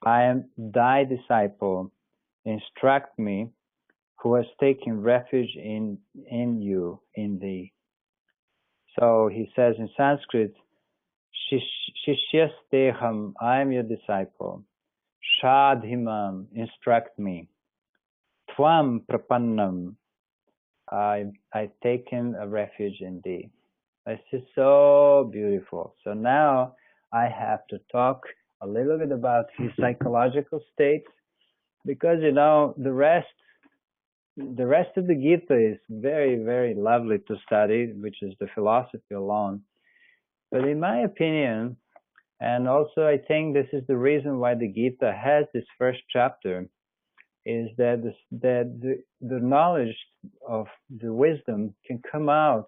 I am thy disciple. Instruct me, who has taken refuge in you, in thee. So he says in Sanskrit, Shishyasteham, I am your disciple. Shadhimam, instruct me. Tvam prapannam, I've taken a refuge in thee. This is so beautiful. So now I have to talk a little bit about his psychological states, because the rest of the Gita is very, very lovely to study, which is the philosophy alone. But in my opinion, and also I think this is the reason why the Gita has this first chapter, is that the knowledge of the wisdom can come out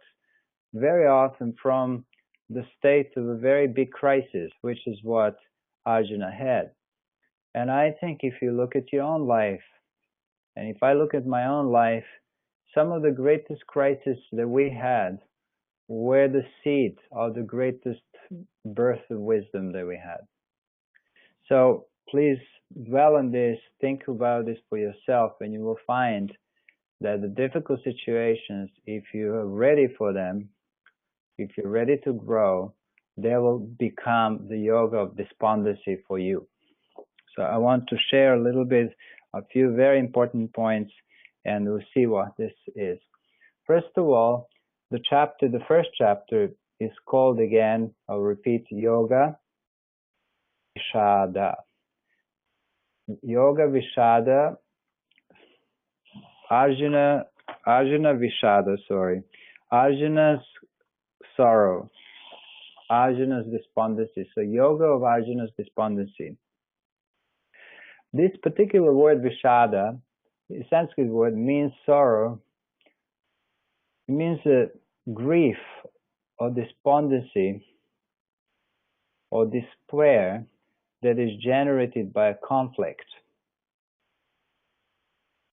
very often from the state of a very big crisis, which is what Arjuna had. And I think if you look at your own life, and if I look at my own life, some of the greatest crises that we had were the seed of the greatest birth of wisdom that we had. So please dwell on this, think about this for yourself, and you will find that the difficult situations, if you are ready for them, if you're ready to grow, they will become the yoga of despondency for you. So I want to share a little bit, a few very important points, and we'll see what this is. First of all, the first chapter is called again, I'll repeat, Yoga Vishada. Yoga Vishada, Arjuna Vishada, Arjuna's sorrow, Arjuna's despondency. So yoga of Arjuna's despondency. This particular word Vishada, the Sanskrit word, means sorrow, It means that grief or despondency or despair that is generated by a conflict.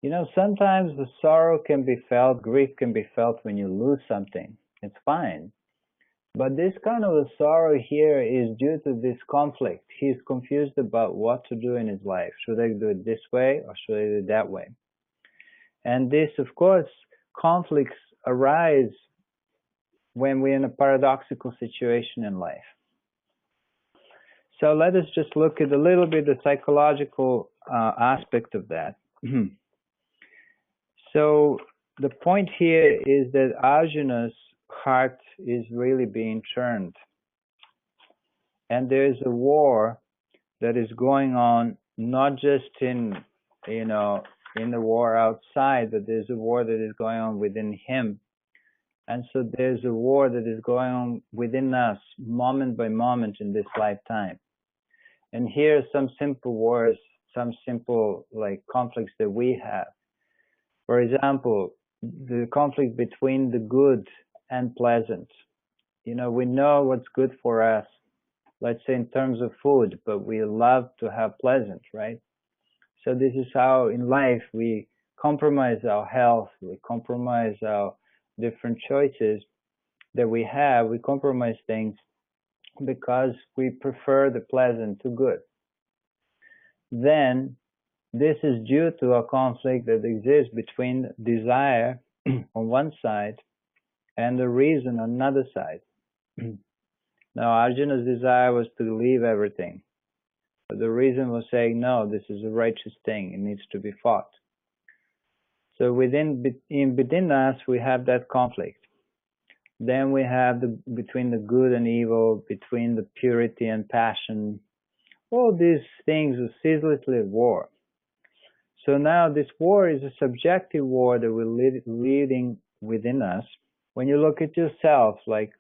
You know, sometimes the sorrow can be felt, grief can be felt when you lose something. It's fine. But this kind of a sorrow here is due to this conflict. He's confused about what to do in his life. Should I do it this way or should I do it that way? And this, of course, conflicts arise when we're in a paradoxical situation in life. So let us just look at a little bit the psychological aspect of that. So the point here is that Arjuna's heart is really being churned. And there is a war that is going on, not just in the war outside, but there's a war that is going on within him. And so there's a war that is going on within us, moment by moment in this lifetime. And here are some simple wars, some simple conflicts that we have. For example, the conflict between the good and pleasant. You know, we know what's good for us, let's say in terms of food, but we love to have pleasant, right? So this is how in life we compromise our health, we compromise our different choices that we have, we compromise things because we prefer the pleasant to good. Then this is due to a conflict that exists between desire on one side and the reason on another side. Now Arjuna's desire was to leave everything, but the reason was saying, no, this is a righteous thing, it needs to be fought. So within us we have that conflict. Then we have between the good and evil, between the purity and passion. All these things are ceaselessly at war. So now this war is a subjective war that we're leading within us. When you look at yourself, like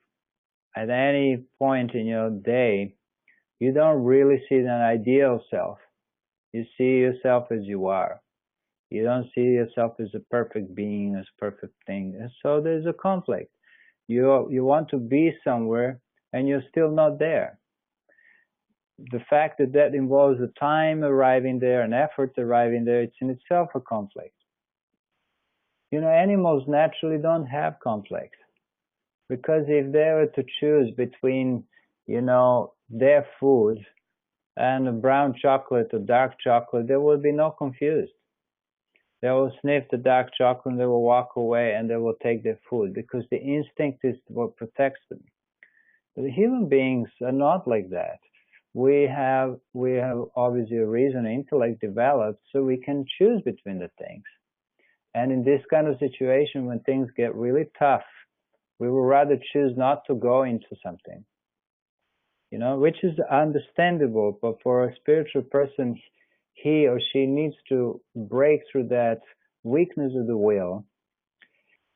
at any point in your day, you don't really see an ideal self. You see yourself as you are. You don't see yourself as a perfect being, as a perfect thing. And so there's a conflict. You want to be somewhere and you're still not there. The fact that involves the time arriving there and effort arriving there, it's in itself a conflict. You know, animals naturally don't have conflict, because if they were to choose between, their food and a brown chocolate or dark chocolate, there would be no confused. They will sniff the dark chocolate and they will walk away and they will take their food, because the instinct is what protects them. But the human beings are not like that. We have obviously a reason, intellect developed, so we can choose between the things. And in this kind of situation, when things get really tough, we will rather choose not to go into something, which is understandable. But for a spiritual person, he or she needs to break through that weakness of the will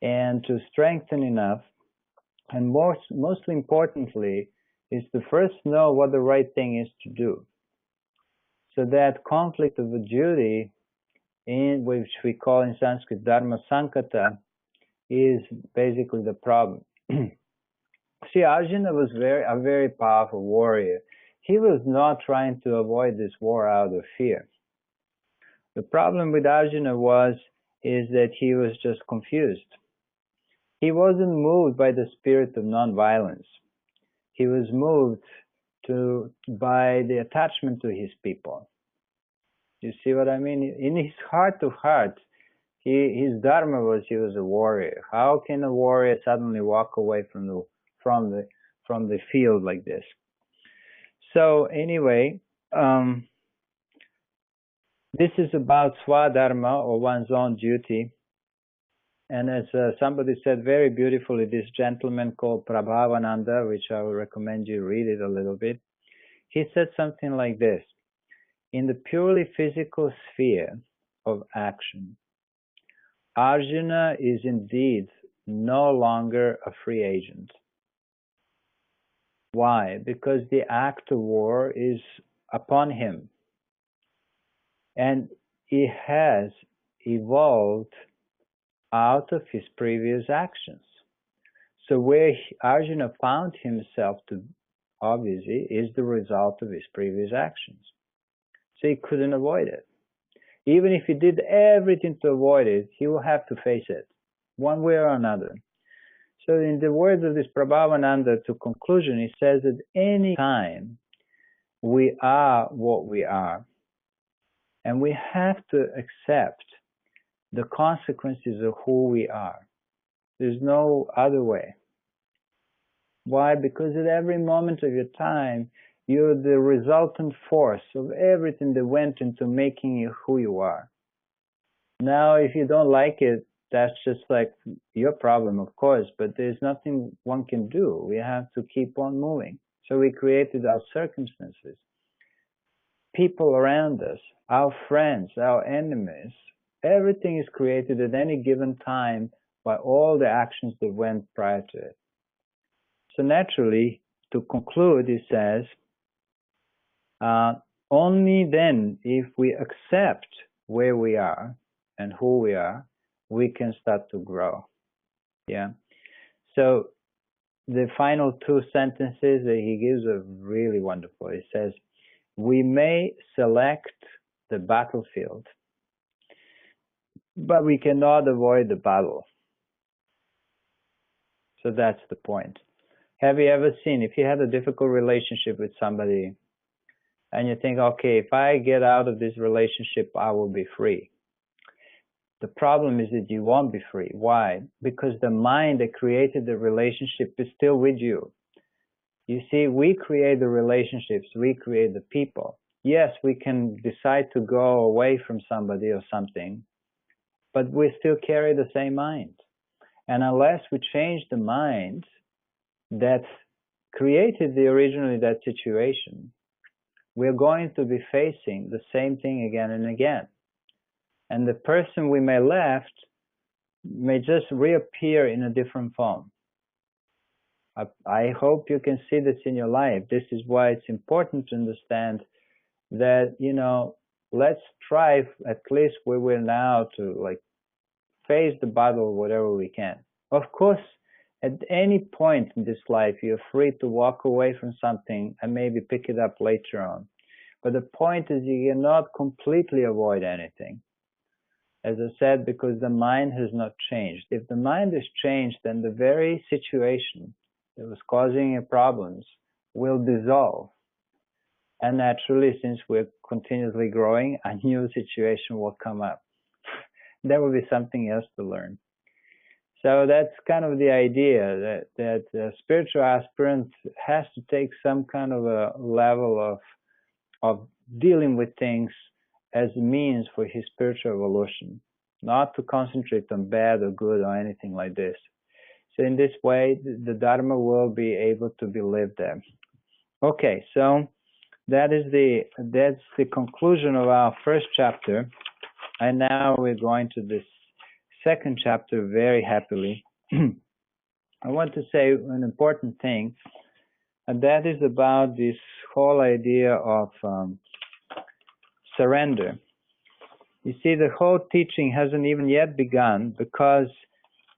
and to strengthen enough. And most importantly, is to first know what the right thing is to do. So that conflict of a duty, in which we call in Sanskrit Dharma Sankata, is basically the problem. See, Arjuna was a very powerful warrior. He was not trying to avoid this war out of fear. The problem with Arjuna is that he was just confused. He wasn't moved by the spirit of non-violence. He was moved by the attachment to his people. You see what I mean? In his heart of heart, his dharma was he was a warrior. How can a warrior suddenly walk away from the field like this? So anyway, this is about swadharma, or one's own duty. And as somebody said very beautifully, this gentleman called Prabhavananda, which I would recommend you read it a little bit, he said something like this: in the purely physical sphere of action, Arjuna is indeed no longer a free agent. Why? Because the act of war is upon him. And he has evolved out of his previous actions. So where Arjuna found himself to, obviously, is the result of his previous actions. So he couldn't avoid it. Even if he did everything to avoid it, he will have to face it, one way or another. So in the words of this Prabhavananda, to conclusion, he says that any time we are what we are, and we have to accept the consequences of who we are. There's no other way. Why? Because at every moment of your time, you're the resultant force of everything that went into making you who you are. Now, if you don't like it, that's just like your problem, of course, but there's nothing one can do. We have to keep on moving. So we created our circumstances, people around us, our friends, our enemies. Everything is created at any given time by all the actions that went prior to it. So naturally, to conclude, he says, only then, if we accept where we are and who we are, we can start to grow. Yeah. So the final two sentences that he gives are really wonderful. He says, we may select the battlefield, but we cannot avoid the battle. So that's the point. Have you ever seen, if you had a difficult relationship with somebody and you think, okay, if I get out of this relationship, I will be free. The problem is that you won't be free. Why? Because the mind that created the relationship is still with you. You see, we create the relationships, we create the people. Yes, we can decide to go away from somebody or something, but we still carry the same mind. And unless we change the mind that created originally that situation, we're going to be facing the same thing again and again. And the person we may left may just reappear in a different form. I hope you can see this in your life. This is why it's important to understand that, you know, let's strive at least where we're now to like face the battle whatever we can. Of course, at any point in this life, you're free to walk away from something and maybe pick it up later on. But the point is you cannot completely avoid anything. As I said, because the mind has not changed. If the mind is changed, then the very situation that was causing you problems will dissolve. And naturally, since we're continuously growing, a new situation will come up. There will be something else to learn. So that's kind of the idea that a spiritual aspirant has to take some kind of a level of dealing with things as a means for his spiritual evolution, not to concentrate on bad or good or anything like this. So in this way, the Dharma will be able to be lived there. Okay, so that's the conclusion of our first chapter, and now we're going to this second chapter very happily. I want to say an important thing, and that is about this whole idea of surrender. You see, the whole teaching hasn't even yet begun because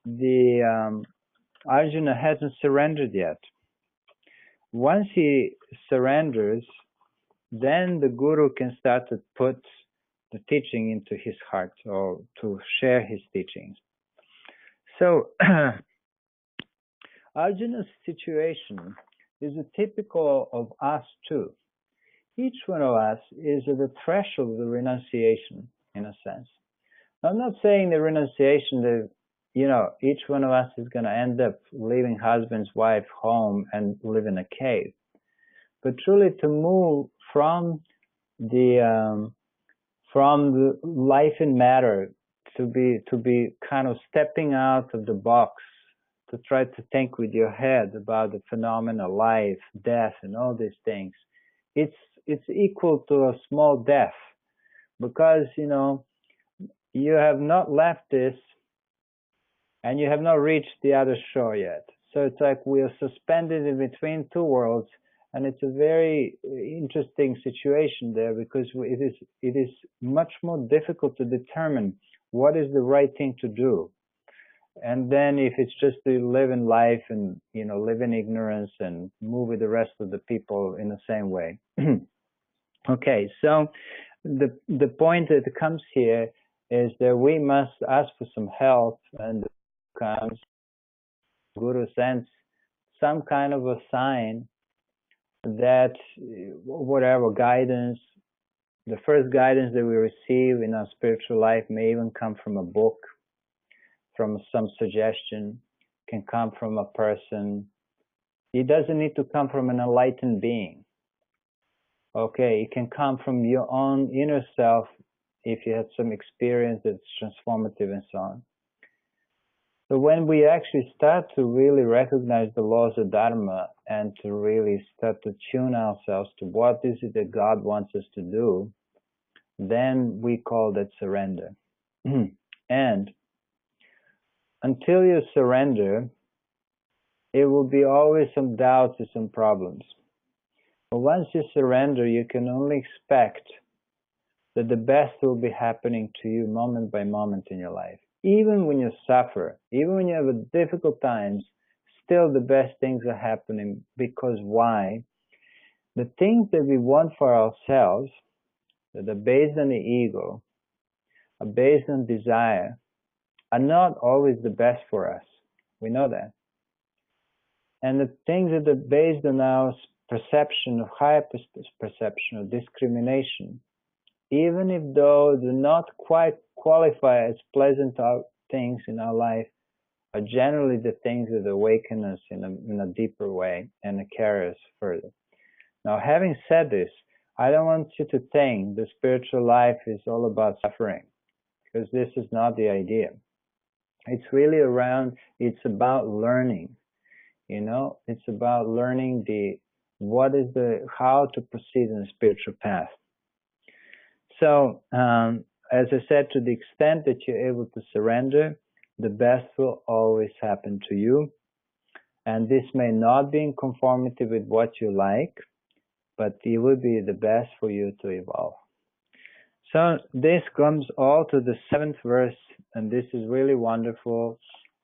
the Arjuna hasn't surrendered yet. Once he surrenders, then the Guru can start to put the teaching into his heart or to share his teachings. So Arjuna's situation is a typical of us too. Each one of us is at the threshold of the renunciation, in a sense. I'm not saying the renunciation that, you know, each one of us is going to end up leaving husband's wife home and live in a cave, but truly to move from the life and matter to be kind of stepping out of the box, to try to think with your head about the phenomena, life, death, and all these things. It's equal to a small death, because, you know, you have not left this and you have not reached the other shore yet. So it's like we are suspended in between two worlds, and it's a very interesting situation there, because it is much more difficult to determine what is the right thing to do. And then if it's just to live in life and, live in ignorance and move with the rest of the people in the same way. Okay, so the point that comes here is that we must ask for some help, and comes Guru sends some kind of a sign that whatever guidance, the first guidance that we receive in our spiritual life may even come from a book, from some suggestion, can come from a person. It doesn't need to come from an enlightened being. Okay, it can come from your own inner self if you had some experience that's transformative and so on. So when we actually start to really recognize the laws of Dharma and to really start to tune ourselves to what is it that God wants us to do, then we call that surrender. And until you surrender, it will be always some doubts and some problems. But once you surrender, you can only expect that the best will be happening to you moment by moment in your life. Even when you suffer, even when you have difficult times, still the best things are happening. Because why? The things that we want for ourselves, that are based on the ego, are based on desire, are not always the best for us. We know that. And the things that are based on our perception of higher perception of discrimination, even if those do not quite qualify as pleasant things in our life, are generally the things that awaken us in a deeper way and carry us further. Now, having said this, I don't want you to think the spiritual life is all about suffering, because this is not the idea. It's really it's about learning. It's about learning how to proceed in the spiritual path. So, as I said, to the extent that you're able to surrender, the best will always happen to you. And this may not be in conformity with what you like, but it will be the best for you to evolve. So this comes all to the 7th verse, and this is really wonderful,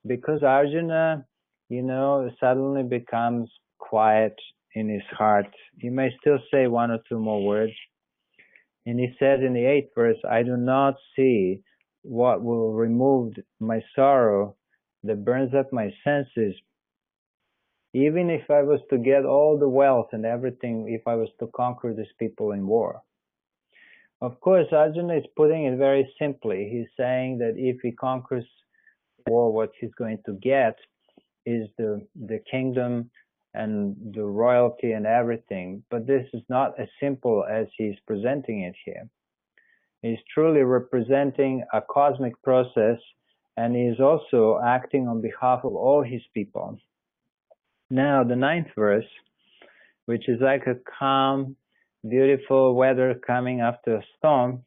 because Arjuna, suddenly becomes quiet in his heart. He may still say one or two more words. And he says in the 8th verse, I do not see what will remove my sorrow that burns up my senses. Even if I was to get all the wealth and everything, if I was to conquer these people in war. Of course, Arjuna is putting it very simply. He's saying that if he conquers war, what he's going to get is the kingdom and the royalty and everything. But this is not as simple as he's presenting it here. He's truly representing a cosmic process, and he is also acting on behalf of all his people. Now, the 9th verse, which is like a calm, beautiful weather coming after a storm.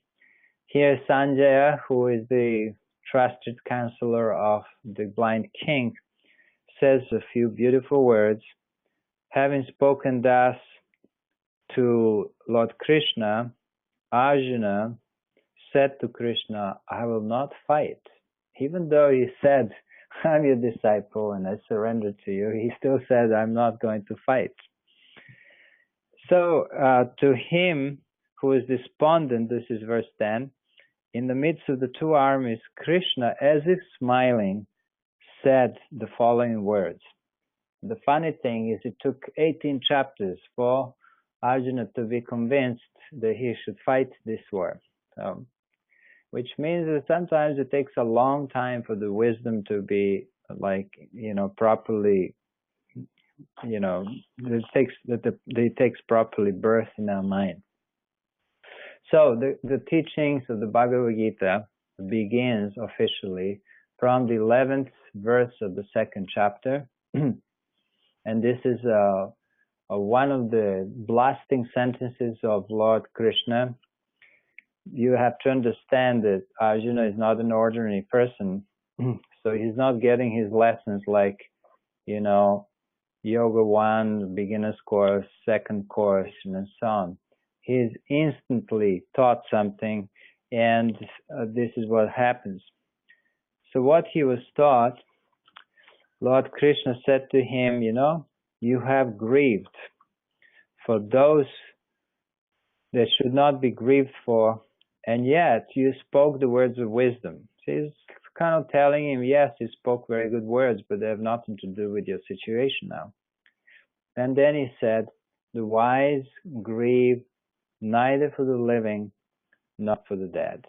Here, Sanjaya, who is the trusted counselor of the blind king, says a few beautiful words. Having spoken thus to Lord Krishna, Arjuna said to Krishna, I will not fight. Even though he said, I'm your disciple and I surrender to you, he still said, I'm not going to fight. So to him who is despondent, this is verse 10, in the midst of the two armies, Krishna, as if smiling, said the following words. The funny thing is it took 18 chapters for Arjuna to be convinced that he should fight this war. Which means that sometimes it takes a long time for the wisdom to be properly, it takes properly birth in our mind. So the teachings of the Bhagavad Gita begins officially from the 11th verse of the 2nd chapter. And this is one of the blasting sentences of Lord Krishna. You have to understand that Arjuna is not an ordinary person. So he's not getting his lessons like, Yoga 1, beginner's course, 2nd course, and so on. He's instantly taught something, and this is what happens. So what he was taught Lord Krishna said to him, you know, you have grieved for those that should not be grieved for, and yet you spoke the words of wisdom. So he's kind of telling him, yes, you spoke very good words, but they have nothing to do with your situation now. And then he said, the wise grieve neither for the living nor for the dead.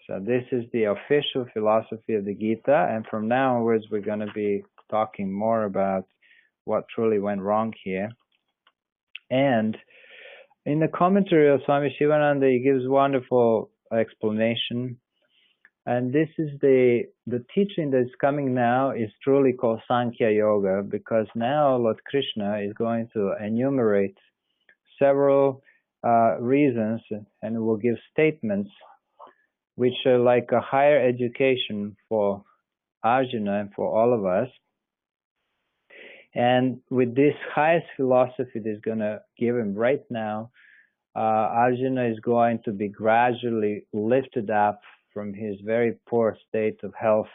So this is the official philosophy of the Gita, and from now onwards we're going to be talking more about what truly went wrong here. And in the commentary of Swami Shivananda, he gives wonderful explanation. And this is the teaching that's coming now is truly called Sankhya Yoga, because now Lord Krishna is going to enumerate several reasons, and will give statements which are like a higher education for Arjuna and for all of us. And with this highest philosophy that is going to give him right now, Arjuna is going to be gradually lifted up from his very poor state of health,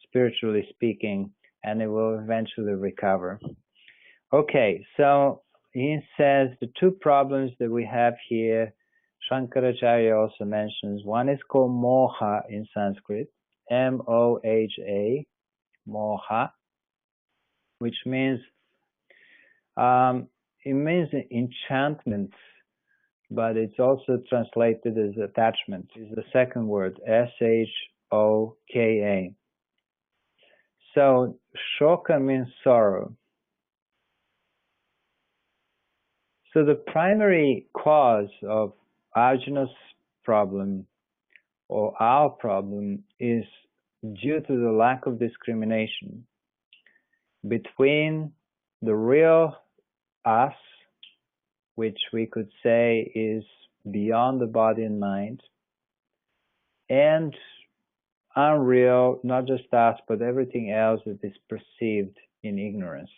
spiritually speaking, and it will eventually recover. Okay, so he says the two problems that we have here, Shankaracharya also mentions. One is called moha in Sanskrit, M-O-H-A, moha, which means it means enchantment, but it's also translated as attachment. Is the second word, S-H-O-K-A. So shoka means sorrow. So the primary cause of Arjuna's problem, or our problem, is due to the lack of discrimination between the real us, which we could say is beyond the body and mind, and unreal, not just us, but everything else that is perceived in ignorance.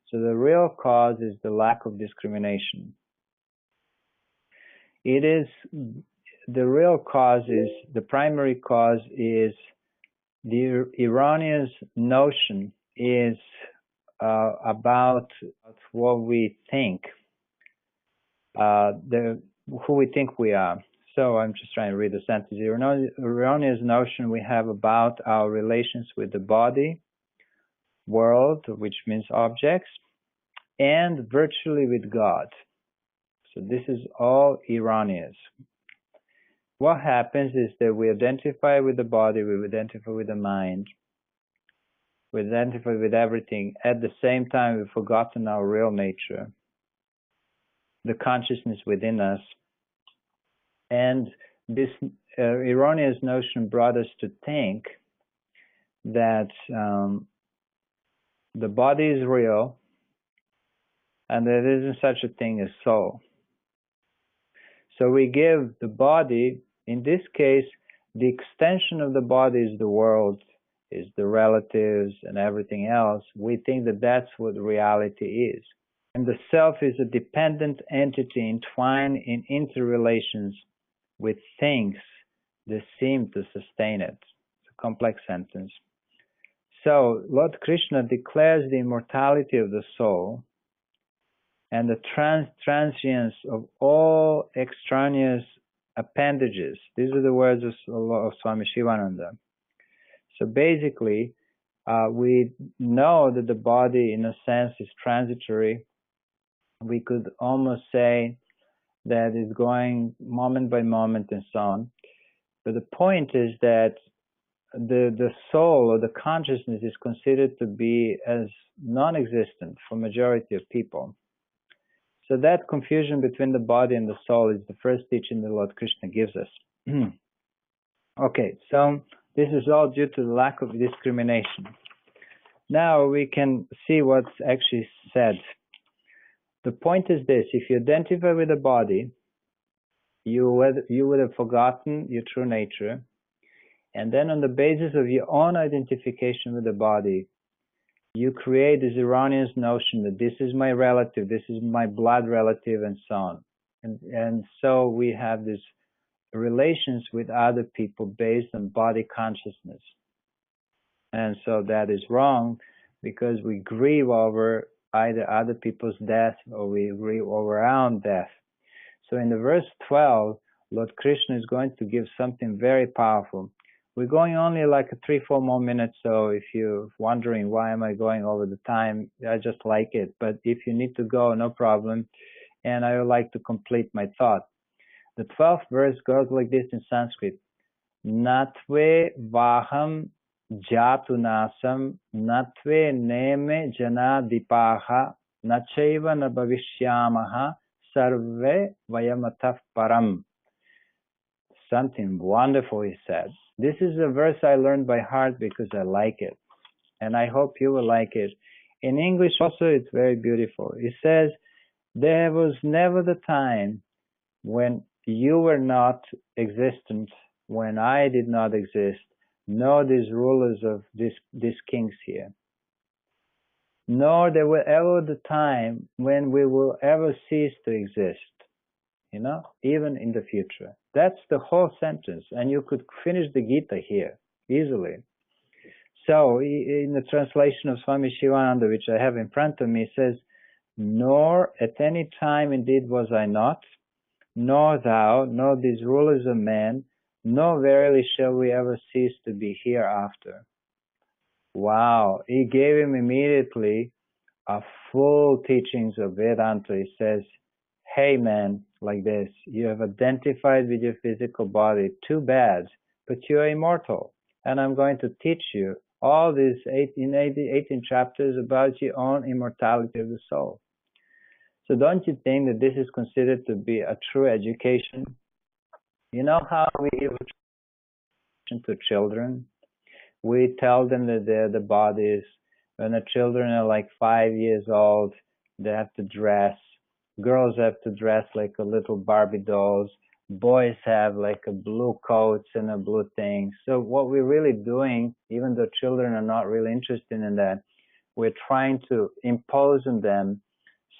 So the real cause is the lack of discrimination. It is, the real cause is, the primary cause is the erroneous notion is about what we think, who we think we are. So I'm just trying to read the sentence. The erroneous notion we have about our relations with the body, world, which means objects, and virtually with God. So this is all erroneous. What happens is that we identify with the body, we identify with the mind, we identify with everything. At the same time, we've forgotten our real nature, the consciousness within us. And this erroneous notion brought us to think that the body is real and there isn't such a thing as soul. So we give the body, in this case, the extension of the body is the world, is the relatives and everything else. We think that that's what reality is. And the self is a dependent entity entwined in interrelations with things that seem to sustain it. It's a complex sentence. So Lord Krishna declares the immortality of the soul and the transience of all extraneous appendages. These are the words of Swami Shivananda. So basically, we know that the body, in a sense, is transitory. We could almost say that it's going moment by moment and so on. But the point is that the soul or the consciousness is considered to be as non-existent for majority of people. So that confusion between the body and the soul is the first teaching that Lord Krishna gives us. Okay, so this is all due to the lack of discrimination. Now we can see what's actually said. The point is this: if you identify with the body, you would have forgotten your true nature, and then on the basis of your own identification with the body, you create this erroneous notion that this is my relative, this is my blood relative, and so on. And so we have these relations with other people based on body consciousness. And so that is wrong because we grieve over either other people's death or we grieve over our own death. So in the verse 12, Lord Krishna is going to give something very powerful. We're going only like 3-4 more minutes, so if you're wondering why am I going over the time, I just like it. But if you need to go, no problem. And I would like to complete my thought. The 12th verse goes like this in Sanskrit. Natve vaham jatunasam natve neme jana dipaha nachaiva na bhavishyamaha sarve vayamatah param. Something wonderful he said. This is a verse I learned by heart because I like it. And I hope you will like it. In English also it's very beautiful. It says, there was never the time when you were not existent, when I did not exist, nor these rulers of these kings here. Nor there will ever the time when we will ever cease to exist. Even in the future. That's the whole sentence, and you could finish the Gita here easily. So, in the translation of Swami Shivananda, which I have in front of me, it says, nor at any time indeed was I not, nor thou, nor these rulers of men, nor verily shall we ever cease to be hereafter. Wow, he gave him immediately a full teachings of Vedanta. He says, hey man, like this, you have identified with your physical body, too bad, but you are immortal. And I'm going to teach you all these 18 chapters about your own immortality of the soul. So don't you think that this is considered to be a true education? You know how we give education to children? We tell them that they're the bodies. When the children are like 5 years old, they have to dress. Girls have to dress like a little Barbie dolls. Boys have like a blue coats and a blue thing. So what we're really doing, even though children are not really interested in that, we're trying to impose on them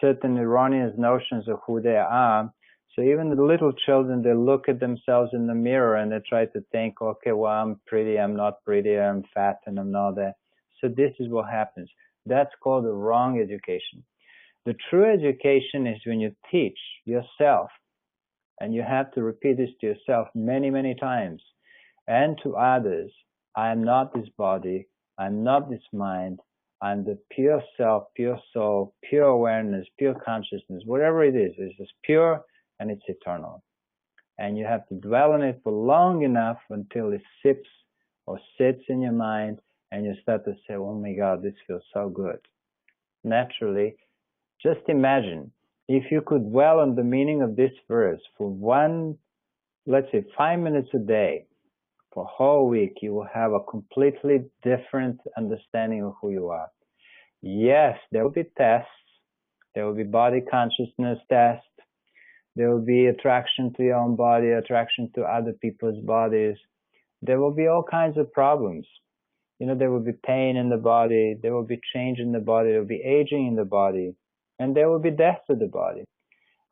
certain erroneous notions of who they are. So even the little children, they look at themselves in the mirror and they try to think, okay, well, I'm pretty, I'm not pretty, I'm fat and I'm not that. So this is what happens. That's called the wrong education. The true education is when you teach yourself, and you have to repeat this to yourself many, many times, and to others, I am not this body, I'm not this mind, I'm the pure self, pure soul, pure awareness, pure consciousness, whatever it is, it's just pure and it's eternal. And you have to dwell on it for long enough until it sips or sits in your mind and you start to say, oh my God, this feels so good. Naturally, just imagine if you could dwell on the meaning of this verse for let's say 5 minutes a day, for a whole week, you will have a completely different understanding of who you are. Yes, there will be tests. There will be body consciousness tests. There will be attraction to your own body, attraction to other people's bodies. There will be all kinds of problems. There will be pain in the body. There will be change in the body. There will be aging in the body. And there will be death to the body.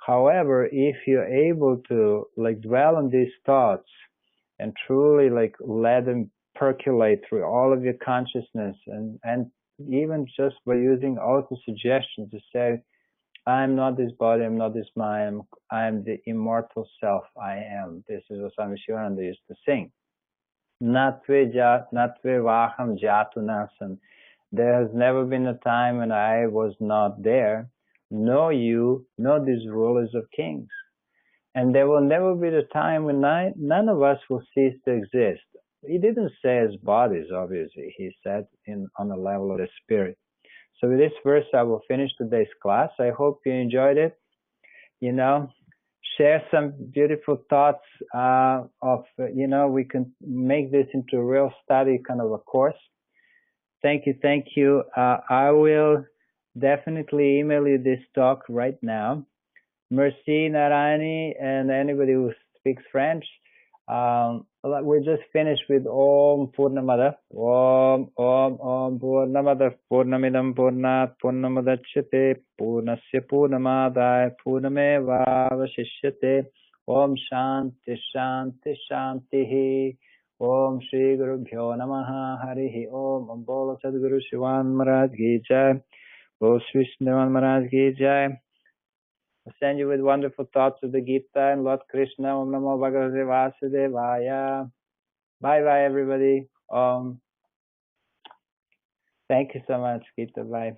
However, if you're able to dwell on these thoughts and truly let them percolate through all of your consciousness and even just by using auto-suggestion to say, I'm not this body, I'm not this mind, I'm the immortal self, I am. This is what Swami Shivananda used to sing. Natve vaham jatunasam. There has never been a time when I was not there, nor you, nor these rulers of kings. And there will never be the time when none of us will cease to exist. He didn't say as bodies, obviously. He said on the level of the spirit. So with this verse, I will finish today's class. I hope you enjoyed it. Share some beautiful thoughts we can make this into a real study kind of a course. Thank you. I will definitely email you this talk right now. Merci, Narayani, and anybody who speaks French. We're just finished with Om Purnamada. Om Purnamada Purnamidam Purnat Purnamadachyate Purnasya Purnamadaya Purnameva Vashishyate. Om Shanti Shanti Shanti. Om Shri Guru Bhyo Namaha Harihi Om. Om Bolo Sadguru Shivan Maharaj Ki Jai. Bol Shri Shrivan Maharaj Ki Jai. I send you with wonderful thoughts of the Gita and Lord Krishna. Om Namo Bhagavate Vasudevaya. Bye bye everybody. Thank you so much, Gita. Bye.